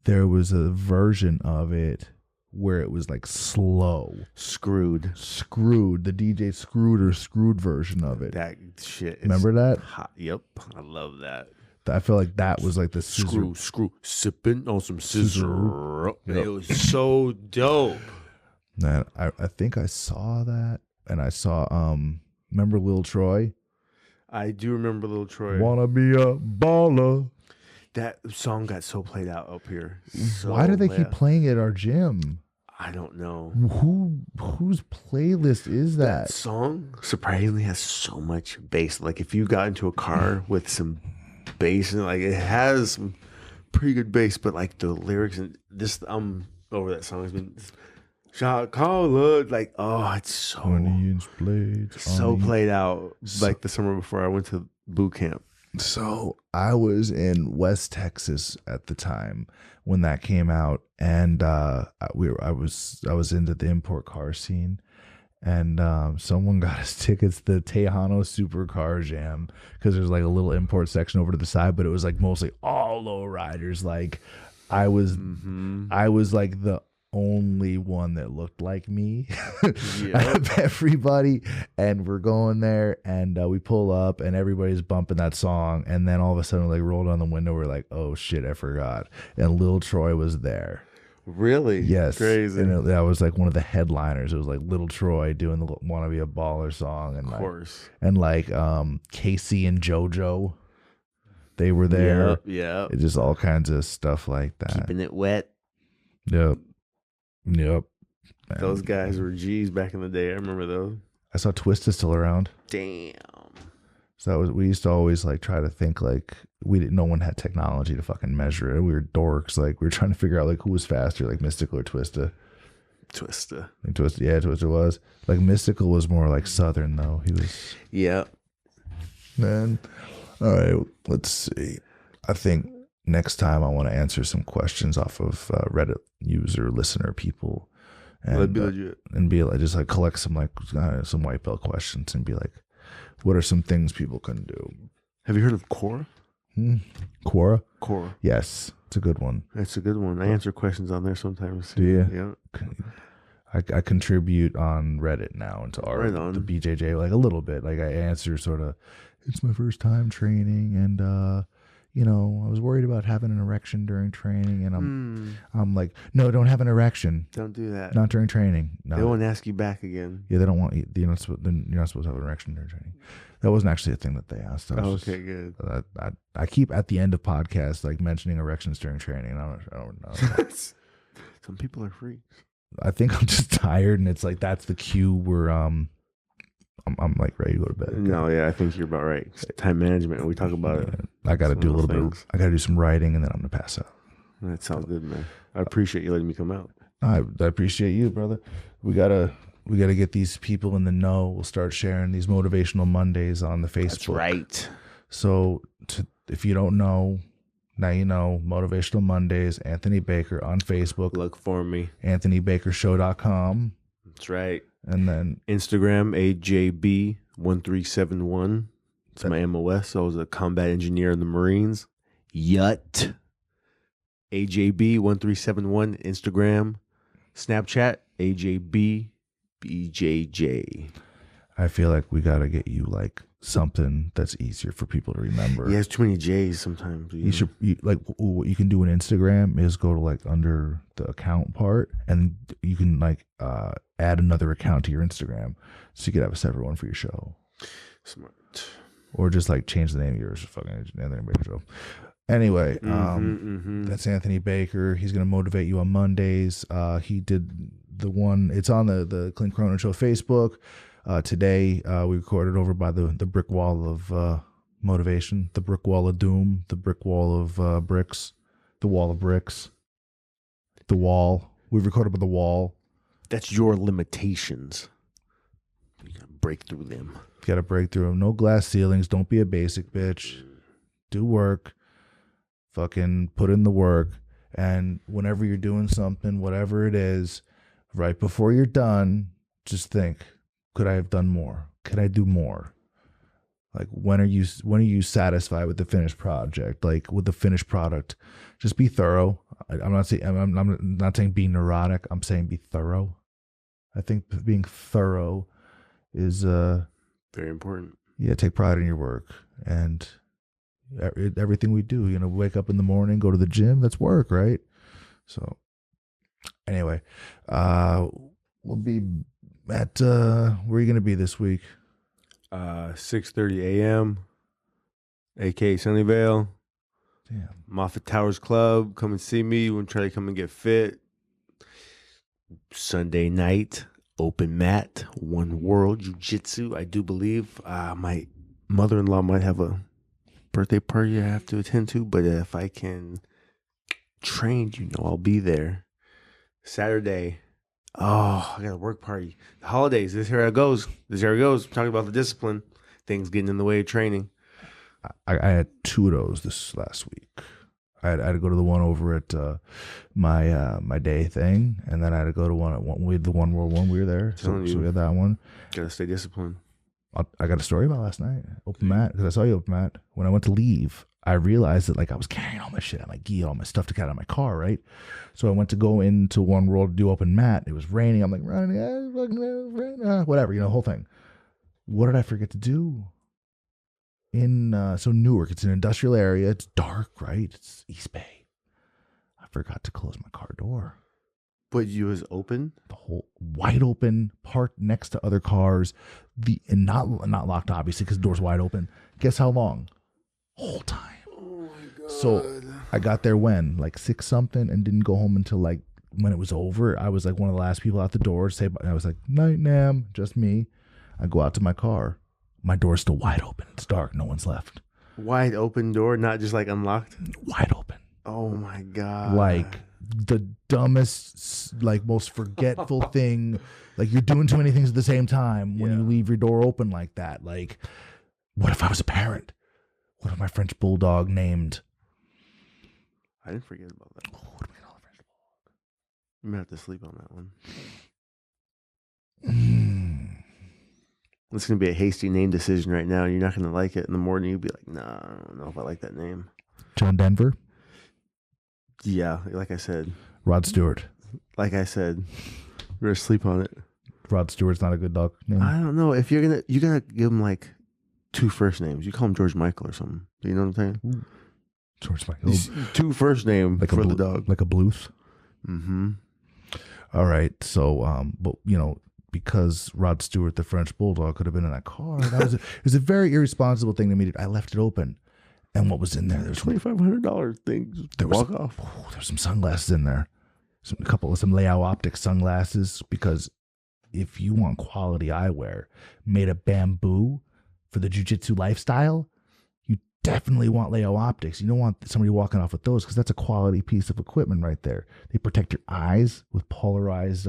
there was a version of it where it was like slow. Screwed. The DJ screwed version of it. That shit. Remember that? Hot. Yep. I love that. I feel like that was like the screw, sipping on some scissor. Yep. It was so dope. Man, I think I saw that, and I saw remember Lil Troy? I do remember Lil Troy. Wanna be a baller. That song got so played out up here. Why do they keep playing it at our gym? I don't know. Whose playlist is that? That song surprisingly has so much bass. Like if you got into a car with some bass, and like it has some pretty good bass, but like the lyrics and this over that song has been shot caller, like it's so 20-inch blades, so played out. Like the summer before I went to boot camp. So I was in West Texas at the time when that came out, and I was into the import car scene, and someone got us tickets to the Tejano Supercar Jam because there's like a little import section over to the side, but it was like mostly all low riders. Like I was like the only one that looked like me out of everybody, and we're going there, and we pull up, and everybody's bumping that song, and then all of a sudden, like, roll down the window, we're like, oh shit, I forgot, and Lil Troy was there. Really? Yes. Crazy. And that was like one of the headliners. It was like Lil Troy doing the "Wanna Be a Baller" song, and of course, and like Casey and JoJo, they were there. Yeah. It's just all kinds of stuff like that. Keeping it wet. Yep. Yep. Man. Those guys were G's back in the day. I remember those. I saw Twist is still around. Damn. So we used to always like try to think like no one had technology to fucking measure it. We were dorks. Like we were trying to figure out like who was faster, like Mystical or Twista. Twista. Like Twista, yeah, Twista was. Like Mystical was more like Southern though. He was. Yeah. Man. All right, let's see. I think next time I want to answer some questions off of Reddit user, listener, people. And, That'd be legit. And be like, just like collect some like some white belt questions and be like, what are some things people can do? Have you heard of Quora? Quora? Quora. Yes, it's a good one. That's a good one. I answer questions on there sometimes. Do you? Yeah. I contribute on Reddit now into the BJJ like a little bit. Like I answer sort of, it's my first time training, and you know, I was worried about having an erection during training, and I'm like, no, don't have an erection. Don't do that. Not during training. No. They won't ask you back again. Yeah, they don't want you. You're not supposed to have an erection during training. That wasn't actually a thing that they asked. Okay, good. I keep at the end of podcasts like mentioning erections during training. And I don't know. Some people are freaks. I think I'm just tired, and it's like that's the cue where I'm like ready to go to bed. No, yeah, I think you're about right. It's time management. We talk about it. I got to do a little bit. I got to do some writing, and then I'm gonna pass out. That sounds good, man. I appreciate you letting me come out. I appreciate you, brother. We gotta get these people in the know. We'll start sharing these motivational Mondays on the Facebook. That's right. So if you don't know, now you know. Motivational Mondays, Anthony Baker on Facebook. Look for me. AnthonyBakerShow.com. That's right. And then Instagram, AJB1371. It's my MOS. So I was a combat engineer in the Marines. Yut. AJB1371. Instagram. Snapchat, AJBBJJ. I feel like we got to get you like something that's easier for people to remember. Yeah, it's too many J's sometimes. What you can do on Instagram is go to like under the account part, and you can like add another account to your Instagram, so you could have a separate one for your show. Smart. Or just like change the name of yours, fucking Anthony Baker Show. Anyway, that's Anthony Baker. He's gonna motivate you on Mondays. He did the one. It's on the Clint Cronin Show Facebook. Today we recorded over by the brick wall of motivation, the brick wall of doom, the brick wall of bricks, the wall of bricks, the wall. We recorded by the wall. That's your limitations. You gotta break through them. You gotta break through them. No glass ceilings. Don't be a basic bitch. Do work. Fucking put in the work. And whenever you're doing something, whatever it is, right before you're done, just think, could I have done more? Could I do more? Like when are you satisfied with the finished project? Like with the finished product, just be thorough. I'm not saying be neurotic. I'm saying be thorough. I think being thorough is very important. Yeah, take pride in your work, and everything we do. You know, wake up in the morning, go to the gym. That's work, right? So anyway, we'll be at where are you going to be this week? 6:30 a.m. aka Sunnyvale. Damn. Moffat Towers Club. Come and see me. We'll try to come and get fit. Sunday night, open mat, One World Jiu-Jitsu. I do believe my mother-in-law might have a birthday party I have to attend to, but if I can train, I'll be there. Saturday, I got a work party. The holidays, this here it goes. Talking about the discipline. Things getting in the way of training. I had two of those this last week. I had to go to the one over at my day thing, and then I had to go to the One World one. We were there, so we had that one. Gotta stay disciplined. I got a story about last night. Open mat, because I saw you open mat. When I went to leave, I realized that like I was carrying all my shit, my gi, all my stuff to get out of my car, right? So I went to go into One World to do open mat. It was raining. I'm like, whatever, whole thing. What did I forget to do? So Newark, it's an industrial area. It's dark, right? It's East Bay. I forgot to close my car door. But you was open? The whole wide open, parked next to other cars, and not locked obviously because the door's wide open. Guess how long? Whole time. Oh my god! So I got there when like 6 something and didn't go home until like when it was over, I was like one of the last people out the door. I was like, night, Nam, just me. I go out to my car. My door's still wide open. It's dark. No one's left. Wide open door, not just like unlocked? Wide open. Oh my God. Like the dumbest, like most forgetful thing. Like you're doing too many things at the same time when you leave your door open like that. Like, what if I was a parent? What if my French bulldog named? I didn't forget about that. Oh, what do we call a French bulldog? I'm gonna have to sleep on that one. It's gonna be a hasty name decision right now. You're not gonna like it in the morning. You'll be like, "Nah, I don't know if I like that name." John Denver. Yeah, like I said. Rod Stewart. Like I said, we're gonna sleep on it. Rod Stewart's not a good dog name. I don't know if you gotta give him like 2 first names. You call him George Michael or something. Do you know what I'm saying? Ooh. George Michael. 2 first name like for the dog, like a Bluth. Mm-hmm. All right, so but because Rod Stewart, the French bulldog, could have been in that car. It was a very irresponsible thing to me. I left it open, and what was in there? There's $2,500 things. Walk off. Oh, there's some sunglasses in there. Some Leao Optics sunglasses, because if you want quality eyewear made of bamboo for the jiu-jitsu lifestyle, you definitely want Leao Optics. You don't want somebody walking off with those, because that's a quality piece of equipment right there. They protect your eyes with polarized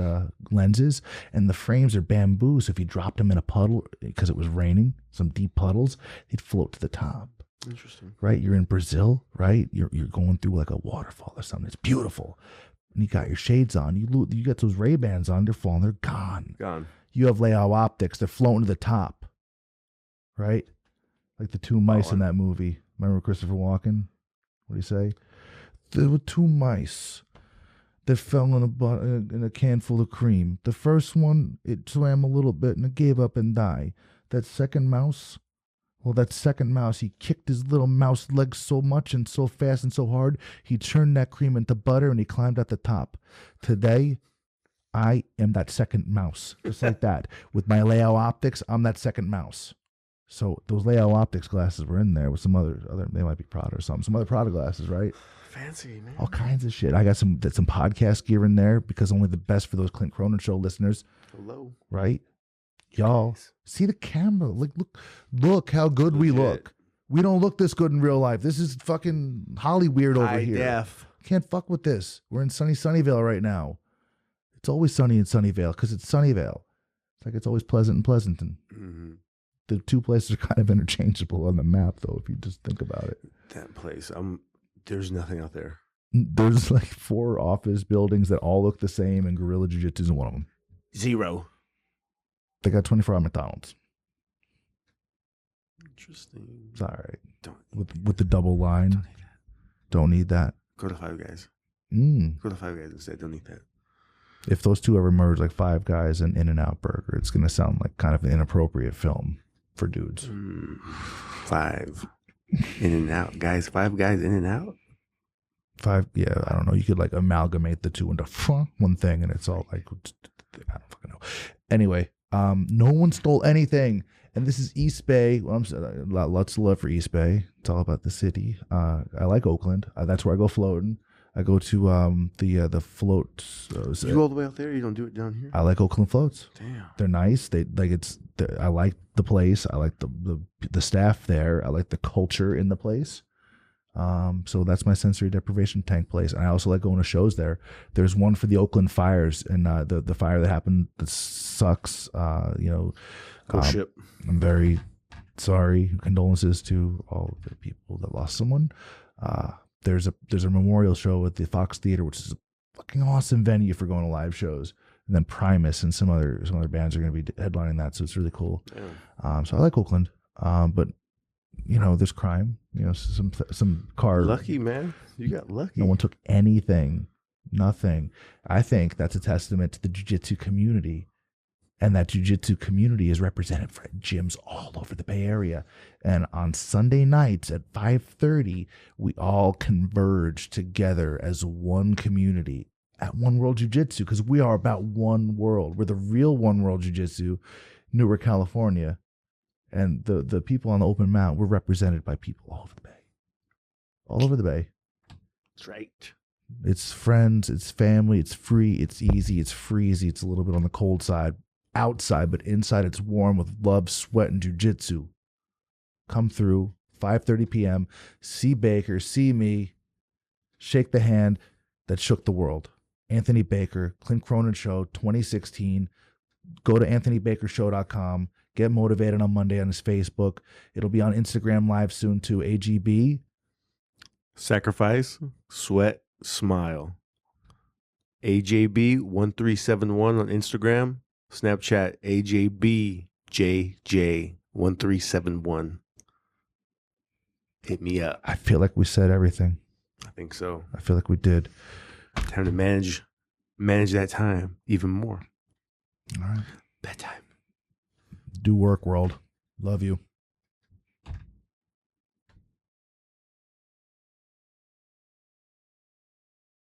lenses, and the frames are bamboo, so if you dropped them in a puddle, because it was raining, some deep puddles, they'd float to the top. Interesting. Right? You're in Brazil, right? You're going through like a waterfall or something. It's beautiful. And you got your shades on. You got those Ray-Bans on. They're falling. They're gone. You have Leao Optics. They're floating to the top. Right? Like the 2 mice in that movie. Remember Christopher Walken? What do you say? There were 2 mice that fell in a can full of cream. The first one, it swam a little bit and it gave up and died. That second mouse, he kicked his little mouse legs so much and so fast and so hard, he turned that cream into butter and he climbed at the top. Today, I am that second mouse, just like that. With my Leao Optics, I'm that second mouse. So those Leao Optics glasses were in there with some other they might be Prada or something, some other Prada glasses, right? Fancy, man. All kinds of shit. I got some podcast gear in there, because only the best for those Clint Cronin show listeners. Hello. Right? Y'all, see the camera. Look how good we look. We don't look this good in real life. This is fucking Holly weird over here. Def. Can't fuck with this. We're in Sunnyvale right now. It's always sunny in Sunnyvale because it's Sunnyvale. It's like it's always Pleasant and Pleasanton. Mm-hmm. The 2 places are kind of interchangeable on the map, though, if you just think about it. That place, there's nothing out there. There's like 4 office buildings that all look the same, and Gorilla Jiu-Jitsu is one of them. 0. They got 24-hour McDonald's. Interesting. It's all right. With the double line. Don't need that. Go to Five Guys. Go to Five Guys instead. Don't need that. If those 2 ever merge, like Five Guys and In-N-Out Burger, it's going to sound like kind of an inappropriate film for dudes. 5 In-N-Out. Guys, 5 Guys In-N-Out? 5, yeah, I don't know. You could like amalgamate the 2 into one thing, and it's all like, I don't fucking know. Anyway, no one stole anything. And this is East Bay. Well, lots of love for East Bay. It's all about the city. I like Oakland. That's where I go floating. I go to the float. You go all the way out there? You don't do it down here? I like Oakland floats. Damn. They're nice. I like the place. I like the staff there. I like the culture in the place. So that's my sensory deprivation tank place. And I also like going to shows there. There's one for the Oakland fires, and the fire that happened that sucks. Ship. I'm very sorry. Condolences to all the people that lost someone. There's a memorial show at the Fox Theater, which is a fucking awesome venue for going to live shows. And then Primus and some other bands are going to be headlining that, so it's really cool. Yeah. So I like Oakland, but there's crime. Some car. Lucky, man, you got lucky. No one took anything, nothing. I think that's a testament to the jiu-jitsu community. And that jiu-jitsu community is represented at gyms all over the Bay Area. And on Sunday nights at 5:30, we all converge together as one community at One World Jiu-Jitsu, because we are about one world. We're the real One World Jiu-Jitsu, Newark, California. And the people on the open mount, we're represented by people all over the Bay. All over the Bay. That's right. It's friends, it's family, it's free, it's easy, it's freezy, it's a little bit on the cold side. Outside, but inside it's warm with love, sweat, and jiu-jitsu. Come through, 5:30 p.m. See Baker, see me, shake the hand that shook the world. Anthony Baker, Clint Cronin Show, 2016. Go to anthonybakershow.com. Get motivated on Monday on his Facebook. It'll be on Instagram Live soon too. AGB. Sacrifice, sweat, smile. AJB1371 on Instagram. Snapchat AJBJJ1371. Hit me up. I feel like we said everything. I think so. I feel like we did. Time to manage that time even more. All right. Bedtime. Do work, world. Love you.